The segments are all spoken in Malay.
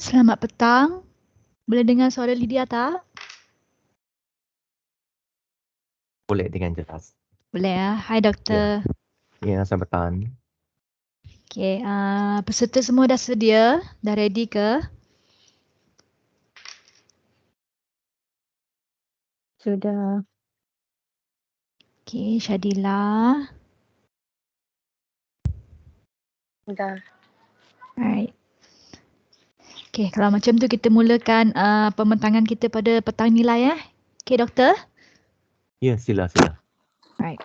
Selamat petang. Boleh dengar suara Lydia tak? Boleh dengan jelas. Boleh ya. Hai doktor. Ya, selamat petang. Okey, peserta semua dah sedia? Dah ready ke? Sudah. Okey, Syadila. Sudah. Alright. Okey, kalau macam tu kita mulakan pembentangan kita pada petang nilai ya. Okey doktor? Ya, sila. Alright.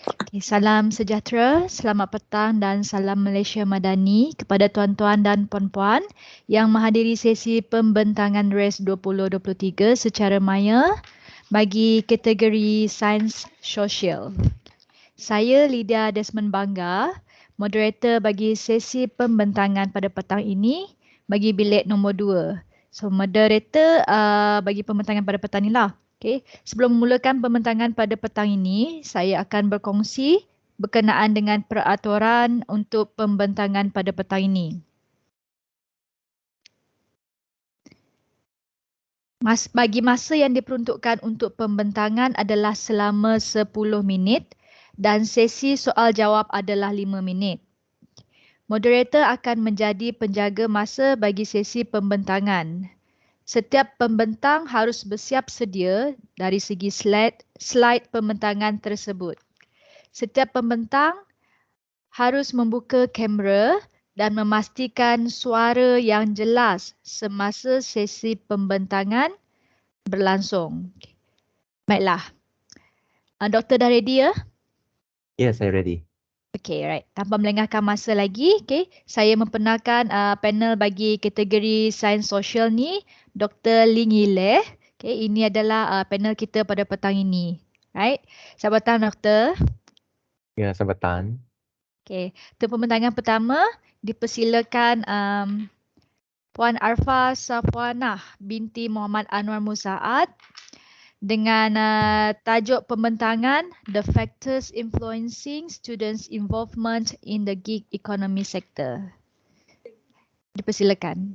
Okay, salam sejahtera, selamat petang dan salam Malaysia Madani kepada tuan-tuan dan puan-puan yang menghadiri sesi pembentangan RES 2023 secara maya bagi kategori Sains Sosial. Saya Lydia Desmond Bangga, moderator bagi sesi pembentangan pada petang ini bagi bilik nombor 2. So moderator bagi pembentangan pada petang inilah. Okay. Sebelum memulakan pembentangan pada petang ini, saya akan berkongsi berkenaan dengan peraturan untuk pembentangan pada petang ini. Bagi masa yang diperuntukkan untuk pembentangan adalah selama 10 minit dan sesi soal jawab adalah 5 minit. Moderator akan menjadi penjaga masa bagi sesi pembentangan. Setiap pembentang harus bersiap sedia dari segi slide pembentangan tersebut. Setiap pembentang harus membuka kamera dan memastikan suara yang jelas semasa sesi pembentangan berlangsung. Baiklah. Doktor dah ready ya? Ya, saya ready. Okay, right. Tanpa melengahkan masa lagi, okay, saya memperkenalkan panel bagi kategori sains sosial ni, Dr. Ling Yileh. Okay, ini adalah panel kita pada petang ini. Right. Selamat petang, Doktor. Ya, selamat petang. Okay, untuk pembentangan pertama, dipersilakan Puan Arfa Safwanah binti Muhammad Anwar Musaad dengan tajuk pembentangan The Factors Influencing Students' Involvement in the Gig Economy Sector. Dipersilakan.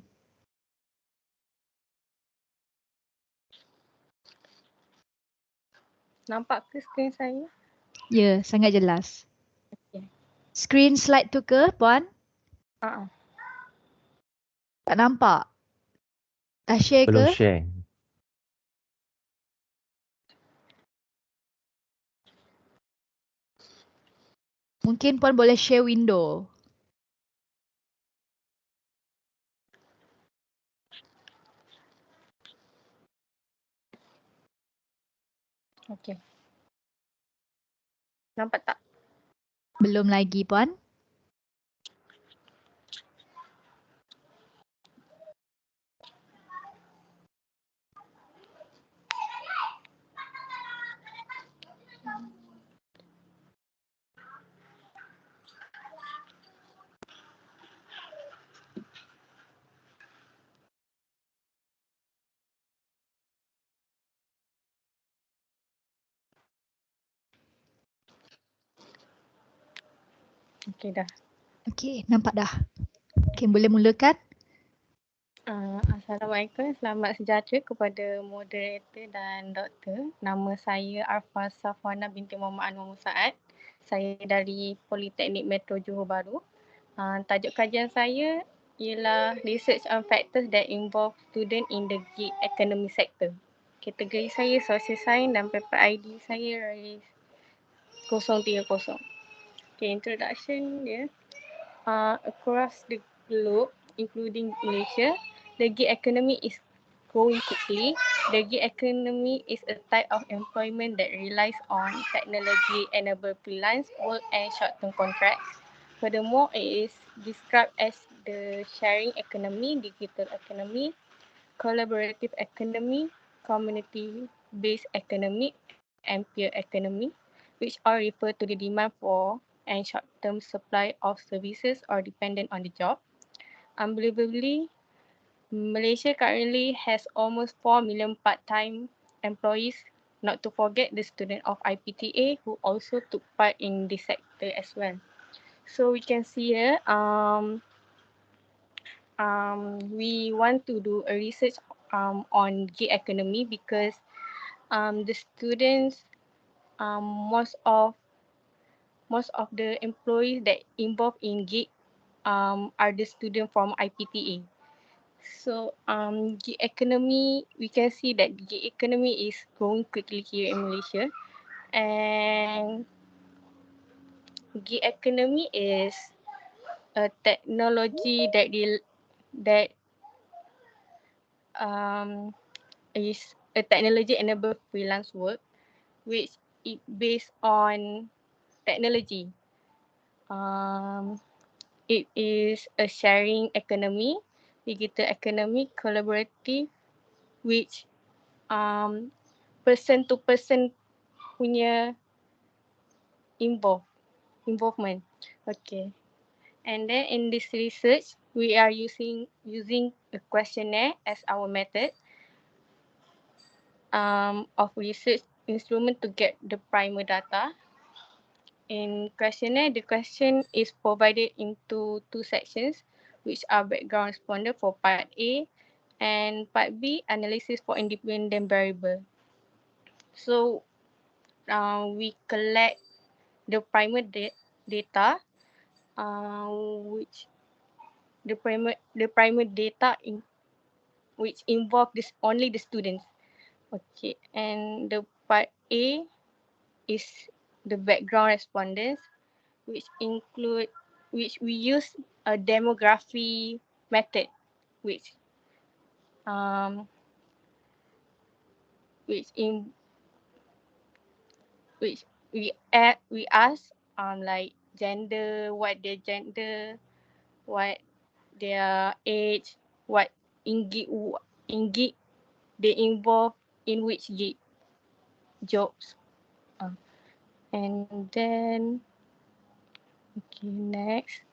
Nampak ke skrin saya? Ya, sangat jelas. Okey. Screen slide tu ke, Puan? Uh-uh. Tak nampak. Dah share Belum ke? share. Mungkin Puan boleh share window. Okey. Nampak tak? Belum lagi, Puan. Okey dah. Okey, nampak dah. Okey, boleh mulakan? Assalamualaikum, selamat sejahtera kepada moderator dan doktor. Nama saya Arfa Safwanah binti Muhammad Anwar Musaad. Saya dari Politeknik Metro Johor Bahru. Tajuk kajian saya ialah Research on Factors that Involve Student in the Gig Economy Sector. Kategori saya Social Science dan paper ID saya 030. Okay, introduction dia. Across the globe, including Malaysia, the gig economy is growing quickly. The gig economy is a type of employment that relies on technology-enabled freelance work and short-term contracts. Furthermore, it is described as the sharing economy, digital economy, collaborative economy, community-based economy, and peer economy, which all refer to the demand for and short-term supply of services or dependent on the job. Unbelievably, Malaysia currently has almost 4 million part-time employees, not to forget the student of IPTA who also took part in this sector as well. So we can see here, we want to do a research on gig economy because the students, most of the employees that involved in gig are the students from IPTA. So gig economy, we can see that gig economy is growing quickly here in Malaysia, and gig economy is a technology that is a technology enabled freelance work, which it based on technology. It is a sharing economy, digital economy, collaborative, which person to person punya involvement. Okay. And then in this research, we are using a questionnaire as our method of research instrument to get the primer data. In questionnaire, the question is provided into two sections, which are background responder for part A and part B, analysis for independent variable. So we collect the primer data, which the primer data which involve this only the students. Okay, and the part A is the background respondents, which we use a demography method, which um which in which we ask like gender, what their gender, what their age, what in gig they involve in which gig jobs. And then okay, next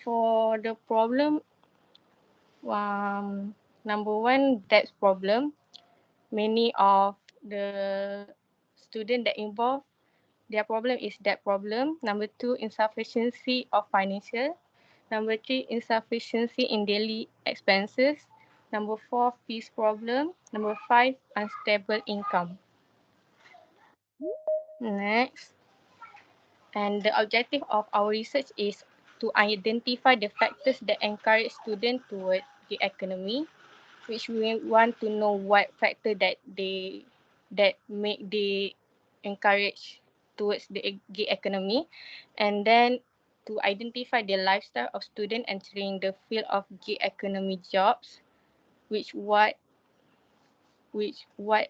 for the problem, number one, that's problem. Many of the student that involved, their problem is that problem. Number two, insufficiency of financial. Number three, insufficiency in daily expenses. Number four, fees problem. Number five, unstable income. Next. And the objective of our research is to identify the factors that encourage students toward the economy, which we want to know what factor that make they encourage towards the gig economy, and then to identify the lifestyle of students entering the field of gig economy jobs, which what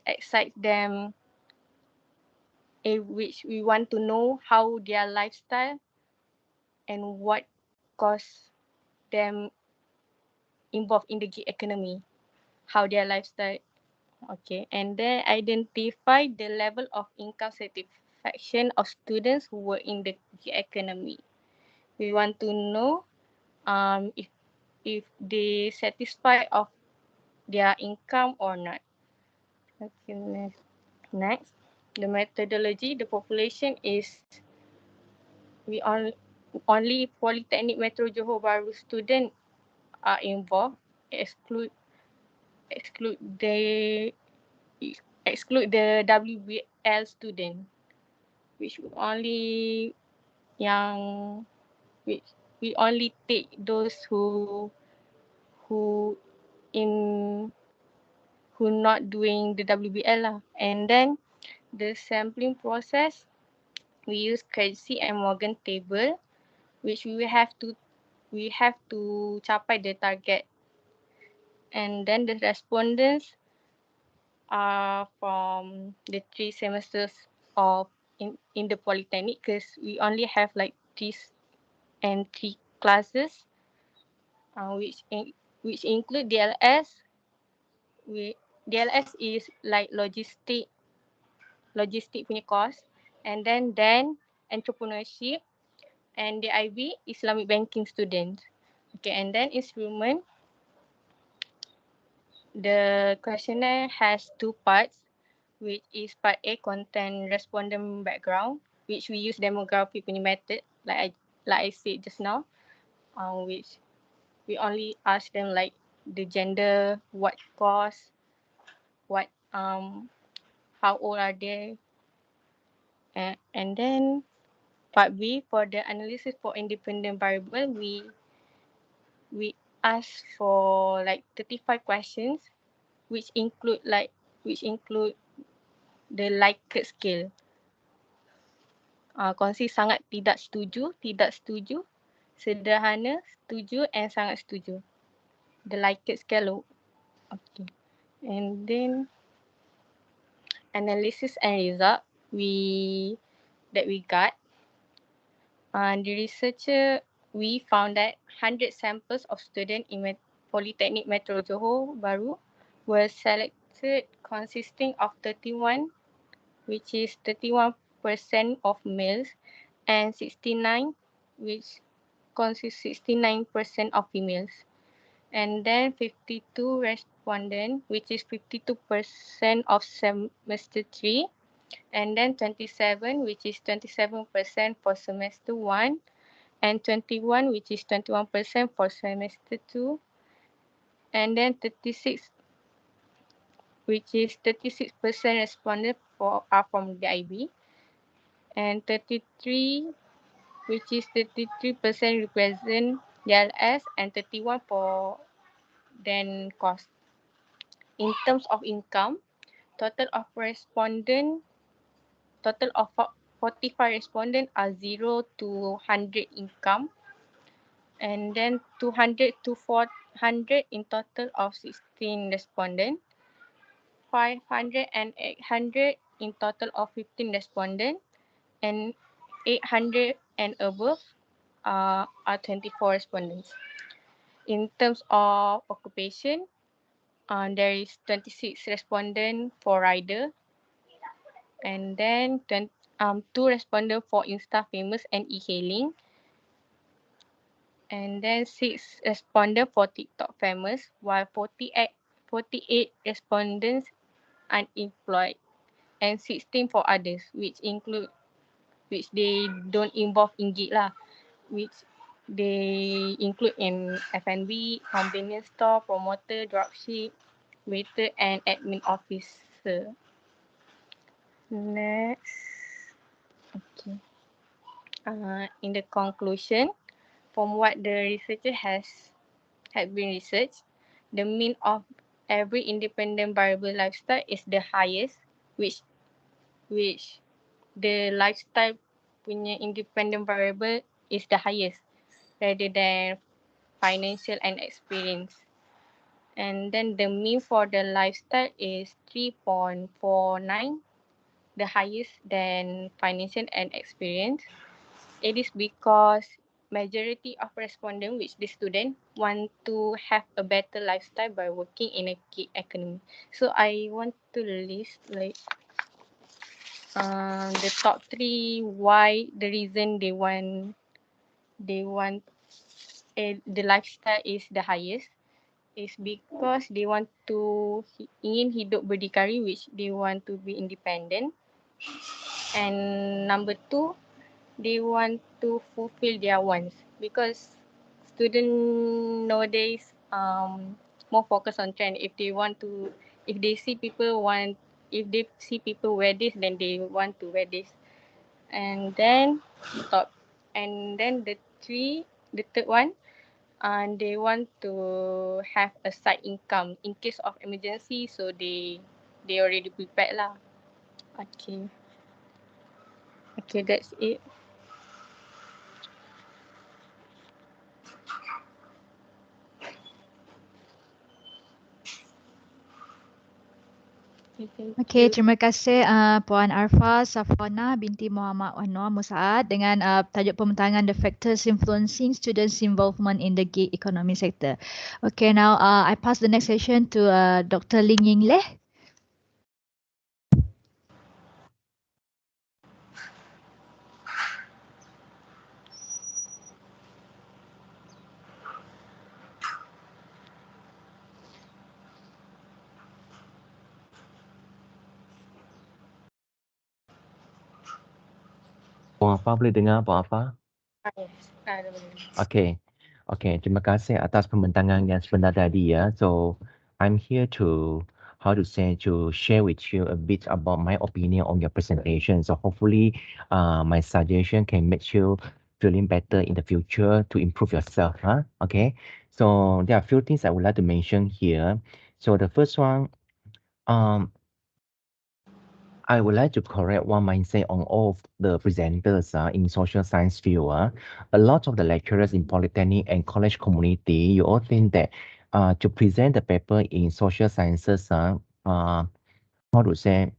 excites them, which we want to know how their lifestyle and what cause them involved in the gig economy, how their lifestyle. Okay, and then identify the level of income satisfaction of students who were in the gig economy. We want to know if they satisfy of their income or not. Okay, next. The methodology, the population is we only Polytechnic Metro Johor Bahru student are involved, exclude the WBL student, which only yang which we only take those who in who not doing the WBL lah. And then the sampling process, we use Kelsey and Morgan table, which we have to capai the target. And then the respondents are from the 3 semesters of in the Polytechnic, because we only have like 3 classes, which include DLS. DLS is like logistic punya course, and then entrepreneurship, and the IB Islamic banking student. Okay, and then instrument. The questionnaire has two parts, which is part A, content respondent background, which we use demography punya method, like I said just now, which we only ask them like the gender, what course, what how old are they, and then part B, for the analysis for independent variable, we ask for like 35 questions, which include the Likert scale. Kongsi sangat tidak setuju, sederhana, setuju, and sangat setuju. The Likert scale. Okay. And then analysis and result that we got. The researcher, we found that 100 samples of students in Polytechnic Metro Johor Bahru were selected consisting of 31, which is 31% of males, and 69, which consists 69% of females. And then 52 respondents, which is 52% of semester 3, and then 27, which is 27% for semester 1, and 21, which is 21% for semester 2, and then 36, which is 36% responded are from the IB, and 33, which is 33% represent DLS, and 31 for then cost. In terms of income, total of 45 respondents are 0 to 100 income, and then 200 to 400 in total of 16 respondents, 500 and 800 in total of 15 respondents, and 800 and above are 24 respondents. In terms of occupation, there is 26 respondents for rider, and then 2 respondents for Insta-famous and e-hailing, and then 6 respondents for TikTok famous, while 48 respondents unemployed, and 16 for others, which they don't involve in gig lah, which they include in F&B, convenience store, promoter, dropship, waiter, and admin officer. Next. Okay. In the conclusion, from what the researcher had been researched, the mean of every independent variable lifestyle is the highest, which the lifestyle punya independent variable is the highest rather than financial and experience. And then the mean for the lifestyle is 3.49, the highest than financial and experience. It is because majority of respondents, which the student, want to have a better lifestyle by working in a gig economy. So I want to list like the top 3 why the reason they want the lifestyle is the highest is because they want to ingin hidup berdikari, which they want to be independent. And number 2, they want to fulfill their wants, because student nowadays more focus on trend. If they see people wear this, then they want to wear this. And then the third one, and they want to have a side income in case of emergency, so they already prepared lah. Okay, that's it. Okey, terima kasih Puan Arfa Safwana binti Muhammad Anwar Musaad dengan tajuk pembentangan The Factors Influencing Students' Involvement in the Gig Economy Sector. Okay, now I pass the next session to Dr. Ling Ying Leh. Puan Afa boleh dengar Puan Afa? Yes. Okay. Okay, terima kasih atas pembentangan yang sebenar tadi ya. So, I'm here to, how to say, to share with you a bit about my opinion on your presentation. So, hopefully, my suggestion can make you feeling better in the future to improve yourself. Huh? Okay, so there are a few things I would like to mention here. So, the first one, um, I would like to correct one mindset on all of the presenters in social science field. A lot of the lecturers in polytechnic and college community, you all think that to present the paper in social sciences, how to say,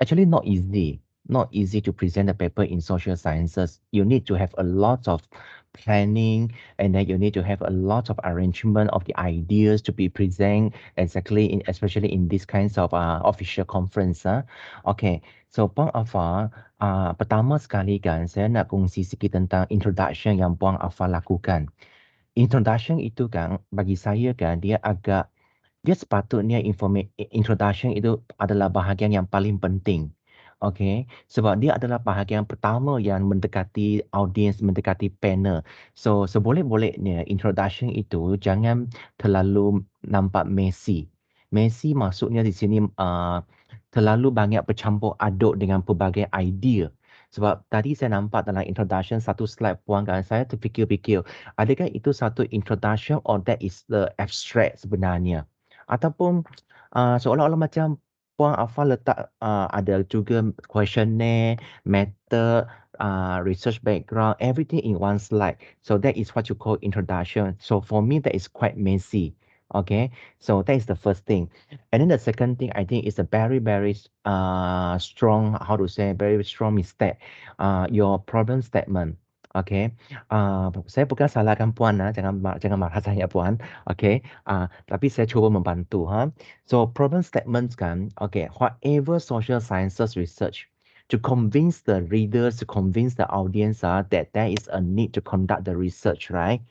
actually not easy. Not easy to present a paper in social sciences. You need to have a lot of planning, and then you need to have a lot of arrangement of the ideas to be present exactly in, especially in these kinds of official conference. Okay, so Puan Afa, pertama sekali kan saya nak kongsi sikit tentang introduction yang Puan Afa lakukan. Introduction itu kan bagi saya kan dia sepatutnya introduction itu adalah bahagian yang paling penting. Okay, sebab dia adalah bahagian pertama yang mendekati audience, mendekati panel. So, seboleh-bolehnya introduction itu jangan terlalu nampak messy. Messy maksudnya di sini terlalu banyak bercampur aduk dengan pelbagai idea. Sebab tadi saya nampak dalam introduction satu slide puan kan, saya terfikir-fikir, adakah itu satu introduction or that is the abstract sebenarnya? Ataupun seolah-olah macam Puan Afa letak ada juga questionnaire, method, research background, everything in one slide. So that is what you call introduction. So for me, that is quite messy. Okay, so that is the first thing. And then the second thing I think is a very, very strong, how to say, very strong mistake. Your problem statement. Okay, saya bukan salahkan puan jangan marah saya puan. Okay, tapi saya cuba membantu So problem statements kan, okay, whatever social sciences research to convince the readers, to convince the audience that there is a need to conduct the research, right?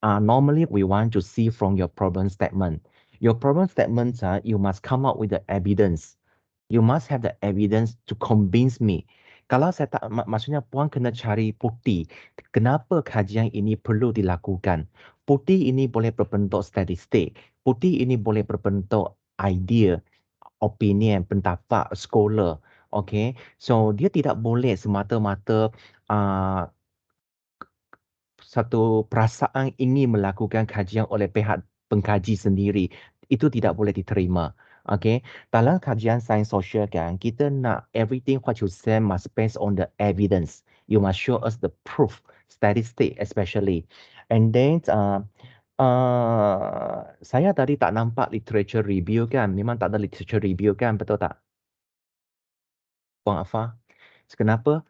Normally we want to see from your problem statement. Your problem statements, you must come up with the evidence. You must have the evidence to convince me. Kalau saya tak, maksudnya puan kena cari bukti. Kenapa kajian ini perlu dilakukan? Bukti ini boleh berbentuk statistik. Bukti ini boleh berbentuk idea, opinion, pendapat, scholar. Okay, so dia tidak boleh semata-mata satu perasaan ingin melakukan kajian oleh pihak pengkaji sendiri. Itu tidak boleh diterima. Okay, dalam kajian sains sosial kan, kita nak everything what you say must based on the evidence. You must show us the proof, statistic especially. And then, saya tadi tak nampak literature review kan, memang tak ada literature review kan, betul tak? Puan Afa, kenapa?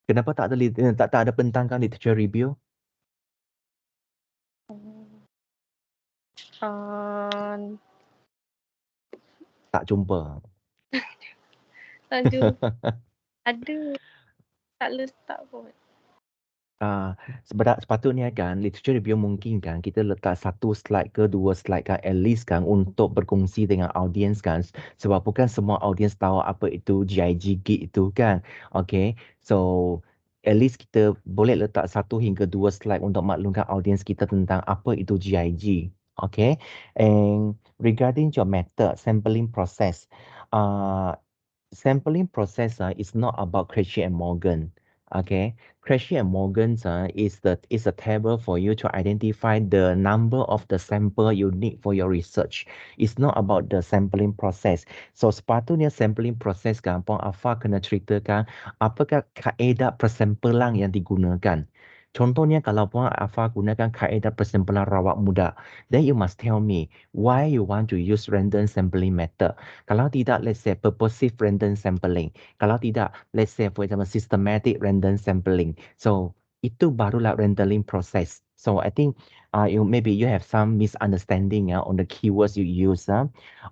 Kenapa tak ada bentangkan literature review? Tak jumpa. Ada, tak letak pun. Sepatutnya kan literature review mungkin kan kita letak satu slide ke dua slide kan at least kan untuk berkongsi dengan audience kan sebab bukan semua audience tahu apa itu GIG gig itu kan. Okay, so at least kita boleh letak satu hingga dua slide untuk maklumkan audience kita tentang apa itu GIG. Okay, and regarding your method sampling process, sampling process is not about Cauchy and Morgan. Okay, Cauchy and Morgan is a table for you to identify the number of the sample you need for your research. It's not about the sampling process. So sepatutnya sampling process kan, Puan Afa kena ceritakan apakah kaedah persampelan yang digunakan. Contohnya kalau Puan Afa gunakan kaedah persampelan rawat muda, then you must tell me why you want to use random sampling method. Kalau tidak, let's say purposive random sampling. Kalau tidak, let's say for example systematic random sampling. So itu barulah rendering process. So I think maybe you have some misunderstanding on the keywords you use.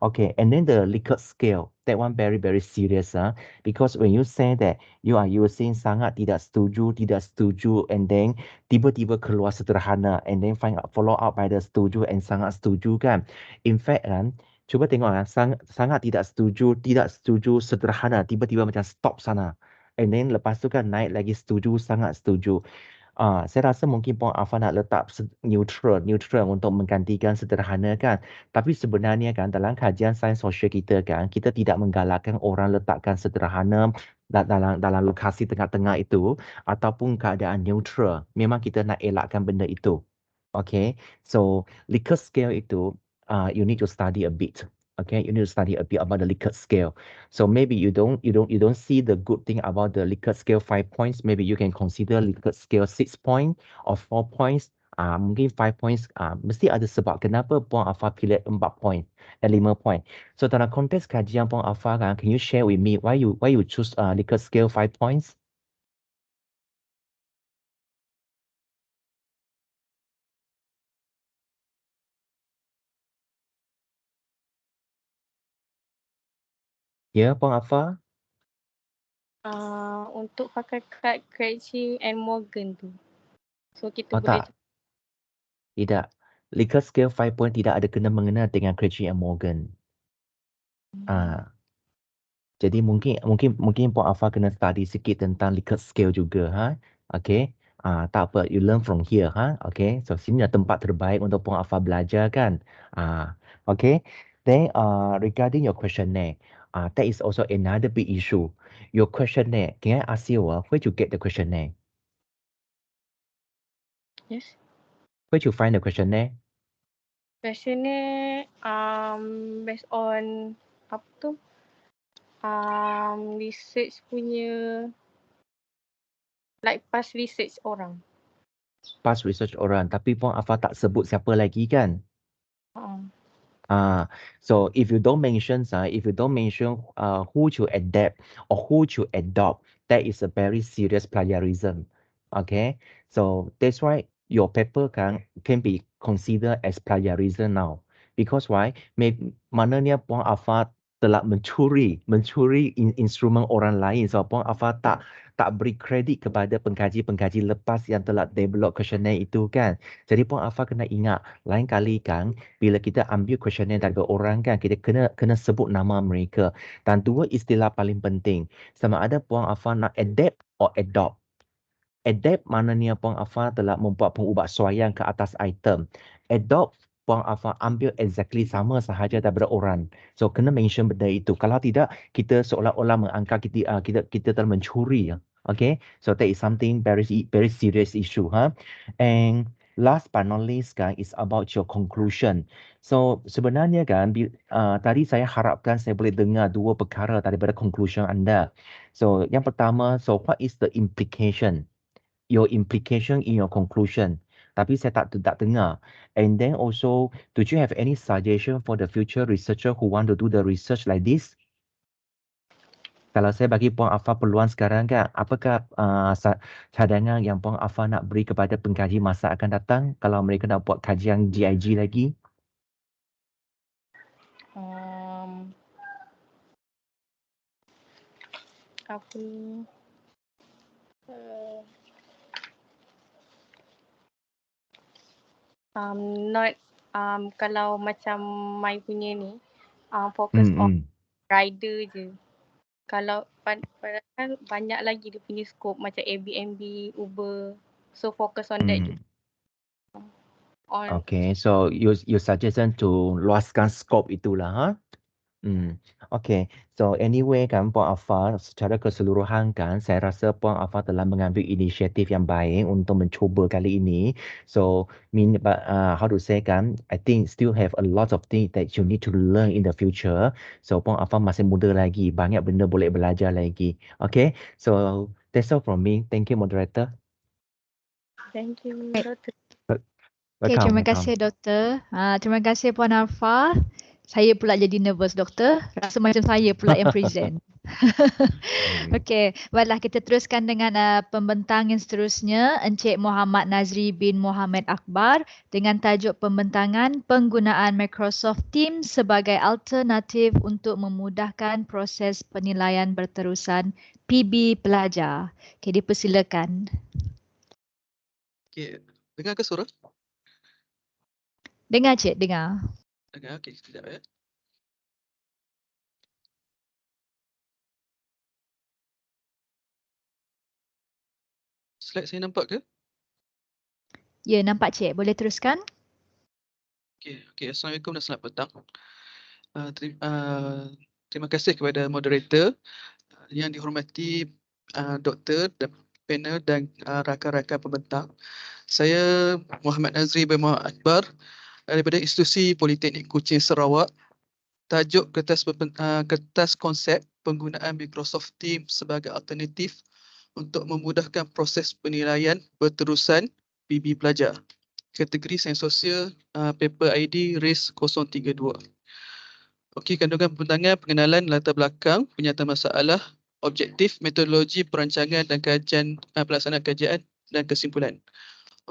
Okay, and then the Likert scale, that one very, very serious. Because when you say that you are using sangat tidak setuju, and then tiba-tiba keluar sederhana, and then follow up by the setuju and sangat setuju kan. In fact kan, cuba tengok sangat tidak setuju, sederhana, tiba-tiba macam stop sana. And then lepas tu kan naik lagi setuju, sangat setuju. Saya rasa mungkin Puan Afan nak letak neutral untuk menggantikan sederhana kan. Tapi sebenarnya kan dalam kajian sains sosial kita kan, kita tidak menggalakkan orang letakkan sederhana dalam lokasi tengah-tengah itu ataupun keadaan neutral. Memang kita nak elakkan benda itu. Okay, so Likert scale itu you need to study a bit. Okay, you need to study a bit about the Likert scale. So maybe you don't see the good thing about the Likert scale 5 points. Maybe you can consider Likert scale 6 points or 4 points. Mungkin 5 points. Mesti ada sebab kenapa Puan Afar pilih 4 point dan 5 point. So dalam konteks kajian Puan Afar kan, can you share with me why you choose Likert scale 5 points? Ya, Puan Afar? Untuk pakai kad Crabtree and Morgan tu. So kita Oh boleh tak, tidak. Likert scale 5 point tidak ada kena mengena dengan Crabtree and Morgan. Jadi mungkin Puan Afar kena study sikit tentang Likert scale juga, ha? Okay. Tak apa, you learn from here, ha? Okay. So sini adalah tempat terbaik untuk Puan Afar belajar kan? Okay. Then regarding your questionnaire, that is also another big issue. Your questionnaire, can I ask you where you get the questionnaire? Yes. Where you find the questionnaire? Questionnaire based on apa tu? Research punya, like past research orang. Past research orang, tapi Puan Afar tak sebut siapa lagi kan? So if you don't mention who to adapt or who to adopt, that is a very serious plagiarism. Okay, so that's why your paper can be considered as plagiarism now. Because why? Mananya Puan Afar telah mencuri instrumen orang lain. So Puan Afar tak beri kredit kepada pengkaji-pengkaji lepas yang telah develop questionnaire itu kan. Jadi Puan Afar kena ingat, lain kali kan bila kita ambil questionnaire dari orang kan, kita kena sebut nama mereka. Dan dua istilah paling penting, sama ada Puan Afar nak adapt or adopt. Adapt maknanya Puan Afar telah membuat pengubahsuaian ke atas item. Adopt, Puan Afar ambil exactly sama sahaja daripada orang. So kena mention benda itu. Kalau tidak, kita seolah-olah menganggap kita telah mencuri. Okay, so that is something very serious issue. And last but not least kan, is about your conclusion. So sebenarnya kan, tadi saya harapkan saya boleh dengar dua perkara daripada conclusion anda. So yang pertama, so what is the implication? Your implication in your conclusion. Tapi saya tak dengar. And then also, do you have any suggestion for the future researcher who want to do the research like this? Kalau saya bagi Puan Afar peluang sekarang kan, apakah cadangan yang Puan Afar nak beri kepada pengkaji masa akan datang kalau mereka nak buat kajian GIG lagi? Apa ni? Kalau macam my punya ni, fokus on rider je. Kalau padahal kan banyak lagi dia punya scope macam Airbnb, Uber. So focus on that juga. Okay, so you suggestion to luaskan scope itulah, ha? Okay, so anyway kan Puan Afar secara keseluruhan kan saya rasa Puan Afar telah mengambil inisiatif yang baik untuk mencuba kali ini. So how to say kan, I think still have a lot of things that you need to learn in the future. So Puan Afar masih muda lagi, banyak benda boleh belajar lagi. Okay, so that's all from me. Thank you moderator. Thank you, Dr. Okay, terima kasih Doktor. Terima kasih Puan Arfa. Saya pula jadi nervous Doktor. Rasa macam saya pula yang present. Okey, baiklah kita teruskan dengan pembentang yang seterusnya, Encik Muhammad Nazri bin Muhammad Akbar dengan tajuk pembentangan penggunaan Microsoft Teams sebagai alternatif untuk memudahkan proses penilaian berterusan PB pelajar. Okey, dipersilakan. Okey, dengar ke suara? Dengar Cik, dengar. Dengar, okey, sekejap ya. Slide saya nampak ke? Ya, nampak Cik. Boleh teruskan? Okey. Assalamualaikum dan selamat petang. Terima kasih kepada moderator yang dihormati doktor dan panel dan rakan-rakan pembentang. Saya Muhammad Nazri bin Muhammad Akbar daripada Institusi Politeknik Kuching Sarawak. Tajuk kertas konsep penggunaan Microsoft Teams sebagai alternatif untuk memudahkan proses penilaian berterusan PB pelajar. Kategori Sains Sosial, paper ID RACE 032. Okey, kandungan pembentangan, pengenalan latar belakang, penyataan masalah, objektif, metodologi, perancangan dan kajian, pelaksanaan kajian dan kesimpulan.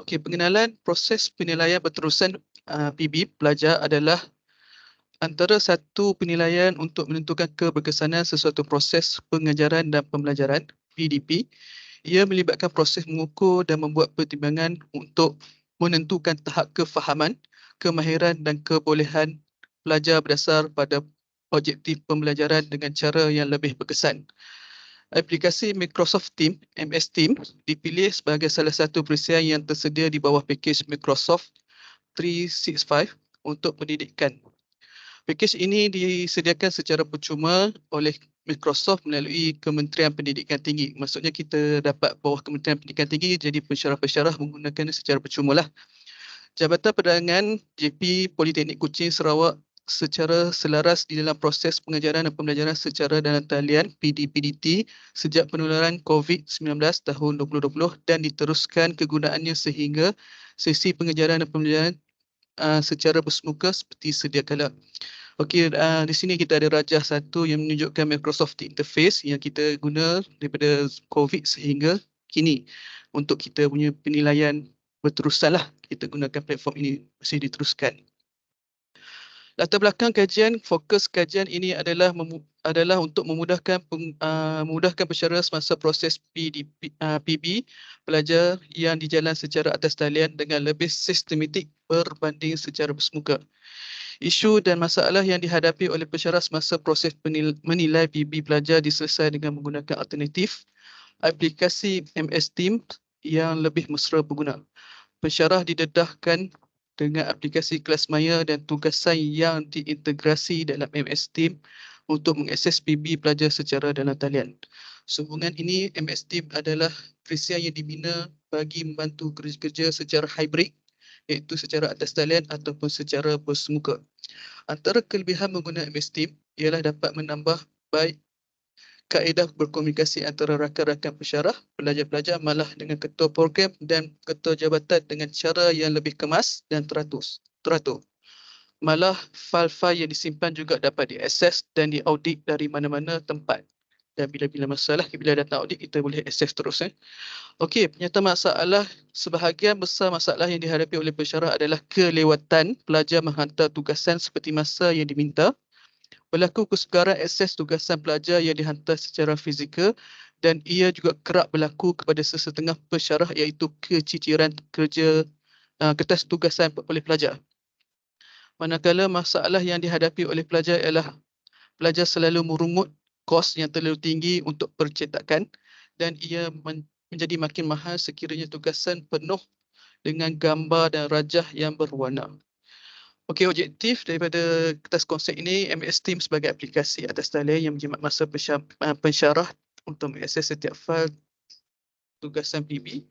Okey, pengenalan proses penilaian berterusan PB pelajar adalah antara satu penilaian untuk menentukan keberkesanan sesuatu proses pengajaran dan pembelajaran, PDP. Ia melibatkan proses mengukur dan membuat pertimbangan untuk menentukan tahap kefahaman, kemahiran dan kebolehan pelajar berdasar pada objektif pembelajaran dengan cara yang lebih berkesan. Aplikasi Microsoft Teams, MS Teams, dipilih sebagai salah satu perisian yang tersedia di bawah pakej Microsoft 365 untuk pendidikan. Pakej ini disediakan secara percuma oleh Microsoft melalui Kementerian Pendidikan Tinggi. Maksudnya kita dapat bawah Kementerian Pendidikan Tinggi jadi pensyarah-pensyarah menggunakan secara percuma lah. Jabatan Perdagangan JP Politeknik Kuching Sarawak secara selaras di dalam proses pengajaran dan pembelajaran secara dalam talian PDPDT sejak penularan COVID-19 tahun 2020 dan diteruskan kegunaannya sehingga sesi pengajaran dan pembelajaran secara bersemuka seperti sedia kala. Okey, di sini kita ada rajah satu yang menunjukkan Microsoft Interface yang kita guna daripada COVID sehingga kini untuk kita punya penilaian berterusan lah. Kita gunakan platform ini masih diteruskan. Latar belakang kajian, fokus kajian ini adalah untuk memudahkan pensyarah semasa proses PB pelajar yang dijalan secara atas talian dengan lebih sistematik berbanding secara bersemuka. Isu dan masalah yang dihadapi oleh pensyarah semasa proses menilai PB pelajar diselesaikan dengan menggunakan alternatif aplikasi MS Teams yang lebih mesra pengguna. Pensyarah didedahkan dengan aplikasi kelas maya dan tugasan yang diintegrasi dalam MS Teams untuk mengakses PB pelajar secara dalam talian. Sehubungan ini, MS Teams adalah perisian yang dibina bagi membantu kerja-kerja secara hybrid, iaitu secara atas talian ataupun secara bersemuka. Antara kelebihan menggunakan MS Teams ialah dapat menambah baik kaedah berkomunikasi antara rakan-rakan pensyarah, pelajar-pelajar malah dengan ketua program dan ketua jabatan dengan cara yang lebih kemas dan teratur. Malah fail-fail yang disimpan juga dapat diakses dan diaudit dari mana-mana tempat. Dan bila-bila masalah, bila datang audit, kita boleh akses terus. Okey, penyataan masalah, sebahagian besar masalah yang dihadapi oleh pensyarah adalah kelewatan pelajar menghantar tugasan seperti masa yang diminta, berlaku kesukaran akses tugasan pelajar yang dihantar secara fizikal dan ia juga kerap berlaku kepada sesetengah pensyarah iaitu keciciran kertas tugasan oleh pelajar. Manakala masalah yang dihadapi oleh pelajar ialah pelajar selalu merungut kos yang terlalu tinggi untuk percetakan dan ia menjadi makin mahal sekiranya tugasan penuh dengan gambar dan rajah yang berwarna. Okey, objektif daripada kertas konsep ini, MS Teams sebagai aplikasi atas talian yang menjimat masa pensyarah untuk mengakses setiap fail tugasan PB.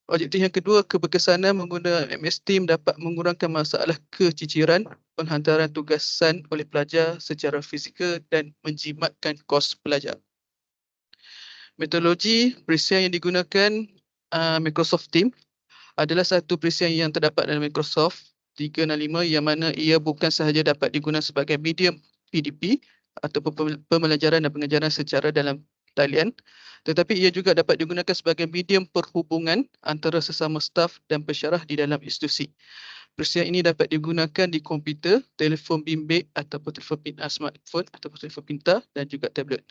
Objektif yang kedua, keberkesanan menggunakan MS Teams dapat mengurangkan masalah keciciran penghantaran tugasan oleh pelajar secara fizikal dan menjimatkan kos pelajar. Metodologi perisian yang digunakan Microsoft Teams adalah satu perisian yang terdapat dalam Microsoft 365 yang mana ia bukan sahaja dapat digunakan sebagai medium PDP ataupun pembelajaran dan pengajaran secara dalam talian, tetapi ia juga dapat digunakan sebagai medium perhubungan antara sesama staf dan pensyarah di dalam institusi. Perisian ini dapat digunakan di komputer, telefon bimbit ataupun telefon smartphone ataupun telefon pintar dan juga tablet.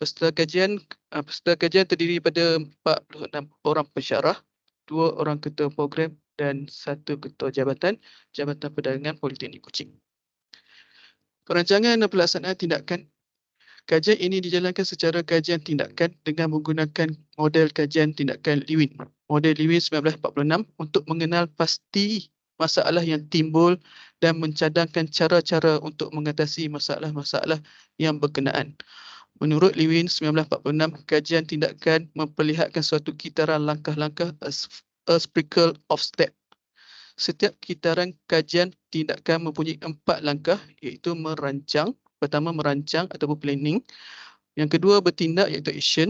Peserta kajian terdiri daripada 46 orang pensyarah, 2 orang ketua program dan 1 ketua Jabatan Perdagangan Politeknik Kuching. Perancangan dan pelaksanaan tindakan. Kajian ini dijalankan secara kajian tindakan dengan menggunakan model kajian tindakan Lewin. Model Lewin 1946 untuk mengenal pasti masalah yang timbul dan mencadangkan cara-cara untuk mengatasi masalah-masalah yang berkenaan. Menurut Lewin 1946, kajian tindakan memperlihatkan suatu kitaran langkah-langkah a sprinkle of step. Setiap kitaran kajian tindakan mempunyai 4 langkah iaitu merancang. Pertama merancang ataupun planning. Yang kedua bertindak iaitu action.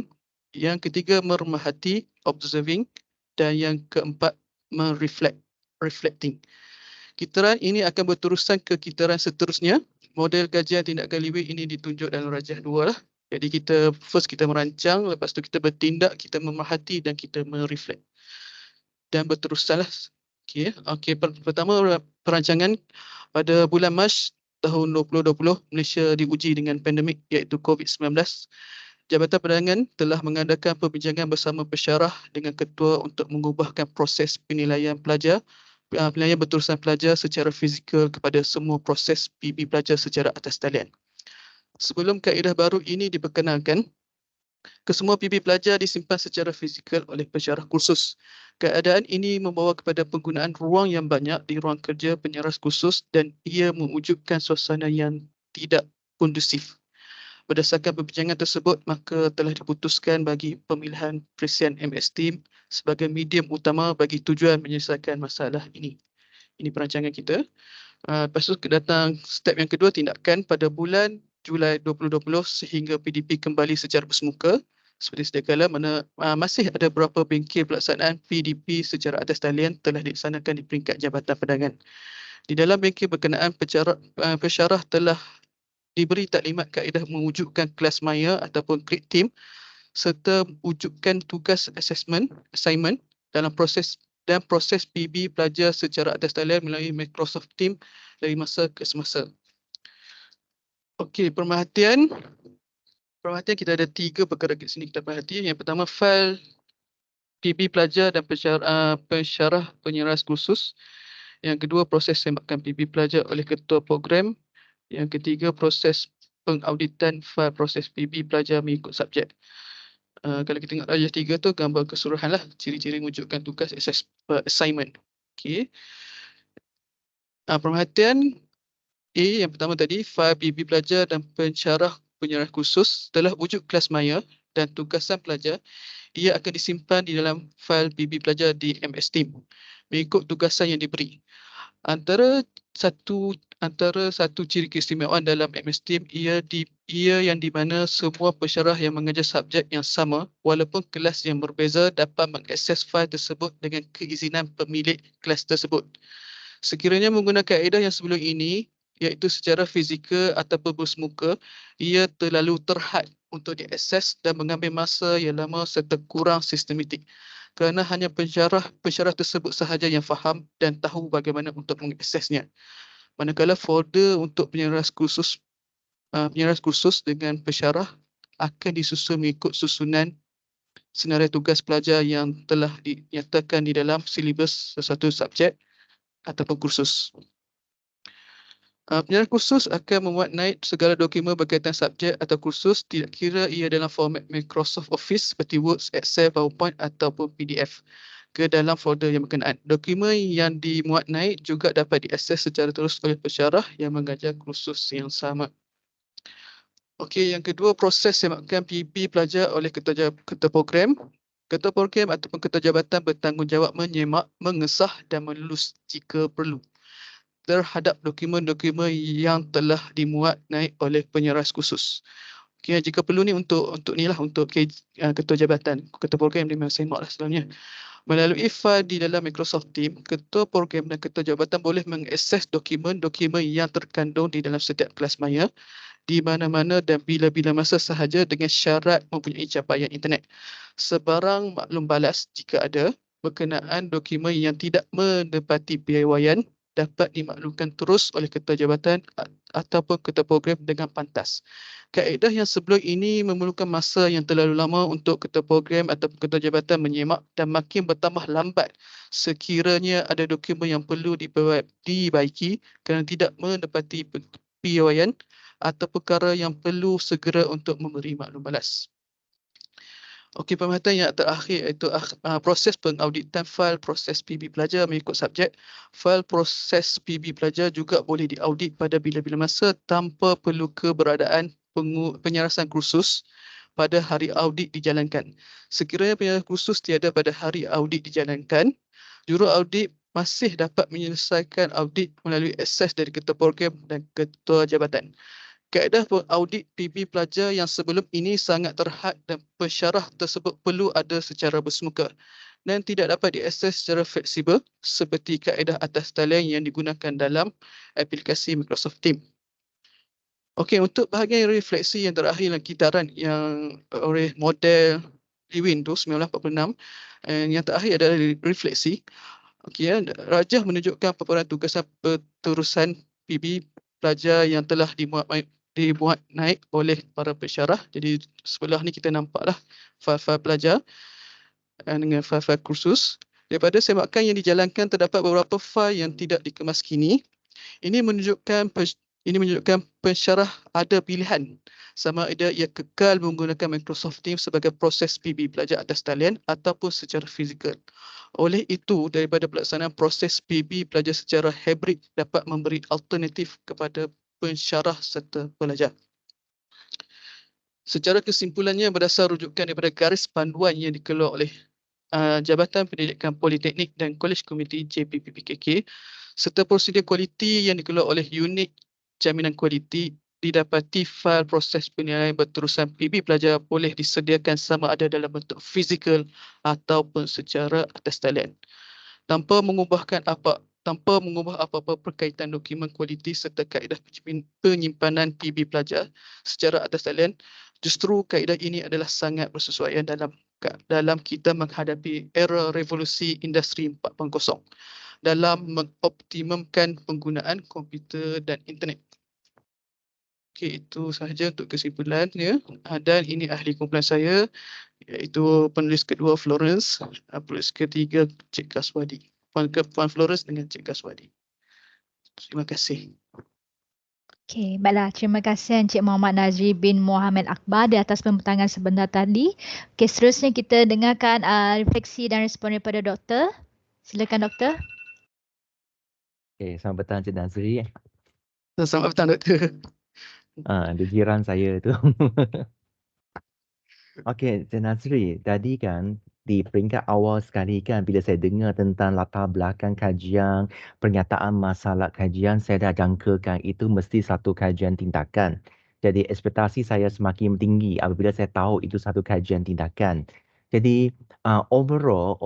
Yang ketiga meremahati observing. Dan yang keempat reflecting. Kitaran ini akan berterusan ke kitaran seterusnya. Model kajian tindakan Lewin ini ditunjuk dalam rajah 2 lah. Jadi kita merancang, lepas tu kita bertindak, kita memerhati dan kita mereflect. Dan berterusanlah. Okey, pertama perancangan pada bulan Mac tahun 2020 Malaysia diuji dengan pandemik iaitu COVID-19. Jabatan Perdagangan telah mengadakan perbincangan bersama pesyarah dengan ketua untuk mengubahkan proses penilaian pelajar, penilaian berterusan pelajar secara fizikal kepada semua proses PB pelajar secara atas talian. Sebelum kaedah baru ini diperkenalkan, kesemua PB pelajar disimpan secara fizikal oleh pesyarah kursus. Keadaan ini membawa kepada penggunaan ruang yang banyak di ruang kerja penyeras kursus dan ia mewujudkan suasana yang tidak kondusif. Berdasarkan perbincangan tersebut, maka telah diputuskan bagi pemilihan Presiden MS Team sebagai medium utama bagi tujuan menyelesaikan masalah ini. Ini perancangan kita. Lepas tu datang step yang kedua, tindakan pada bulan Julai 2020 sehingga PDP kembali secara bersemuka. Seperti sedia kala, mana masih ada beberapa bengkel pelaksanaan PDP secara atas talian telah dilaksanakan di peringkat Jabatan Perdagangan. Di dalam bengkel berkenaan, pesyarah telah diberi taklimat kaedah mewujudkan kelas maya ataupun create team serta wujudkan tugas assignment dalam proses PB pelajar secara atas talian melalui Microsoft Teams dari masa ke semasa. Okey, perhatian kita ada 3 perkara kat sini kita perhati. Yang pertama, fail PB pelajar dan pesyarah penyeras kursus. Yang kedua, proses sembakan PB pelajar oleh ketua program. Yang ketiga, proses pengauditan fail proses PB pelajar mengikut subjek. Kalau kita tengok rajah 3 tu gambar keseluruhan lah ciri-ciri wujudkan tugas assignment. Okey. Perhatian A yang pertama tadi, fail PB pelajar dan pensyarah penyeras kursus telah wujud kelas maya dan tugasan pelajar, ia akan disimpan di dalam fail PB pelajar di MS Team mengikut tugasan yang diberi. Antara satu ciri keistimewaan dalam MS Team ia yang di mana semua pesyarah yang mengajar subjek yang sama walaupun kelas yang berbeza dapat mengakses fail tersebut dengan keizinan pemilik kelas tersebut. Sekiranya menggunakan kaedah yang sebelum ini iaitu secara fizikal ataupun bersemuka, ia terlalu terhad untuk diakses dan mengambil masa yang lama serta kurang sistematik. Kerana hanya pensyarah tersebut sahaja yang faham dan tahu bagaimana untuk mengaksesnya. Manakala folder untuk penyeras kursus dengan pensyarah akan disusun mengikut susunan senarai tugas pelajar yang telah dinyatakan di dalam silibus sesuatu subjek ataupun kursus. Penyeras kursus akan memuat naik segala dokumen berkaitan subjek atau kursus, tidak kira ia dalam format Microsoft Office seperti Word, Excel, PowerPoint ataupun PDF ke dalam folder yang berkenaan. Dokumen yang dimuat naik juga dapat diakses secara terus oleh pesyarah yang mengajar kursus yang sama. Okey, yang kedua, proses semakan PB pelajar oleh ketua program. Ketua program ataupun ketua jabatan bertanggungjawab menyemak, mengesah dan melulus jika perlu terhadap dokumen-dokumen yang telah dimuat naik oleh penyeras kursus. Okay, jika perlu ni untuk ketua jabatan, ketua program dia memang semak lah sebelumnya. Melalui fail di dalam Microsoft Teams, ketua program dan ketua jabatan boleh mengakses dokumen-dokumen yang terkandung di dalam setiap kelas maya di mana-mana dan bila-bila masa sahaja dengan syarat mempunyai capaian internet. Sebarang maklum balas jika ada berkenaan dokumen yang tidak menepati piawaian dapat dimaklumkan terus oleh ketua jabatan ataupun ketua program dengan pantas. Kaedah yang sebelum ini memerlukan masa yang terlalu lama untuk ketua program ataupun ketua jabatan menyemak dan makin bertambah lambat sekiranya ada dokumen yang perlu dibaiki kerana tidak menepati piawaian atau perkara yang perlu segera untuk memberi maklum balas. Okey, pemerhatian yang terakhir iaitu proses pengauditan fail proses PB pelajar mengikut subjek. Fail proses PB pelajar juga boleh diaudit pada bila-bila masa tanpa perlu keberadaan penyerasan kursus pada hari audit dijalankan. Sekiranya penyerasan kursus tiada pada hari audit dijalankan, juru-audit masih dapat menyelesaikan audit melalui akses dari ketua program dan ketua jabatan. Kaedah audit PB pelajar yang sebelum ini sangat terhad dan pensyarah tersebut perlu ada secara bersemuka dan tidak dapat diakses secara fleksibel seperti kaedah atas talian yang digunakan dalam aplikasi Microsoft Teams. Okey, untuk bahagian refleksi yang terakhir dalam kitaran yang oleh model Lewin tu 1946, yang terakhir adalah refleksi. Okey, rajah menunjukkan paparan tugasan penterusan PB pelajar yang telah dibuat naik oleh para pensyarah. Jadi sebelah ni kita nampaklah fail-fail pelajar dengan fail-fail kursus. Daripada sebakan yang dijalankan terdapat beberapa fail yang tidak dikemas kini. Ini menunjukkan pensyarah ada pilihan sama ada ia kekal menggunakan Microsoft Teams sebagai proses PB pelajar atas talian ataupun secara fizikal. Oleh itu, daripada pelaksanaan proses PB pelajar secara hybrid dapat memberi alternatif kepada pensyarah serta pelajar. Secara kesimpulannya, berdasar rujukan daripada garis panduan yang dikeluar oleh Jabatan Pendidikan Politeknik dan Kolej Komuniti JPPPKK serta prosedur kualiti yang dikeluar oleh Unit Jaminan Kualiti, didapati fail proses penilaian berterusan PB pelajar boleh disediakan sama ada dalam bentuk fizikal ataupun secara atas talian tanpa mengubah apa-apa berkaitan dokumen kualiti serta kaedah penyimpanan PB pelajar secara atas talian. Justru kaedah ini adalah sangat bersesuaian dalam kita menghadapi era revolusi industri 4.0 dalam mengoptimumkan penggunaan komputer dan internet. Okey, itu sahaja untuk kesimpulannya. Dan ini ahli kumpulan saya, iaitu penulis kedua Florence, penulis ketiga Cik Kaswadi. Puan Florence dengan Cik Kaswadi. Terima kasih. Okey, baiklah. Terima kasih Encik Muhammad Nazri bin Muhammad Akbar di atas pembentangan sebentar tadi. Okey, seterusnya kita dengarkan refleksi dan respon daripada doktor. Silakan doktor. Okay, selamat petang Cik Nazri. Selamat petang, Doktor. Dia jiran saya tu. Okey, Cik Nazri, tadi kan di peringkat awal sekali kan bila saya dengar tentang latar belakang kajian, pernyataan masalah kajian, saya dah jangkakan itu mesti satu kajian tindakan. Jadi ekspektasi saya semakin tinggi apabila saya tahu itu satu kajian tindakan. Jadi overall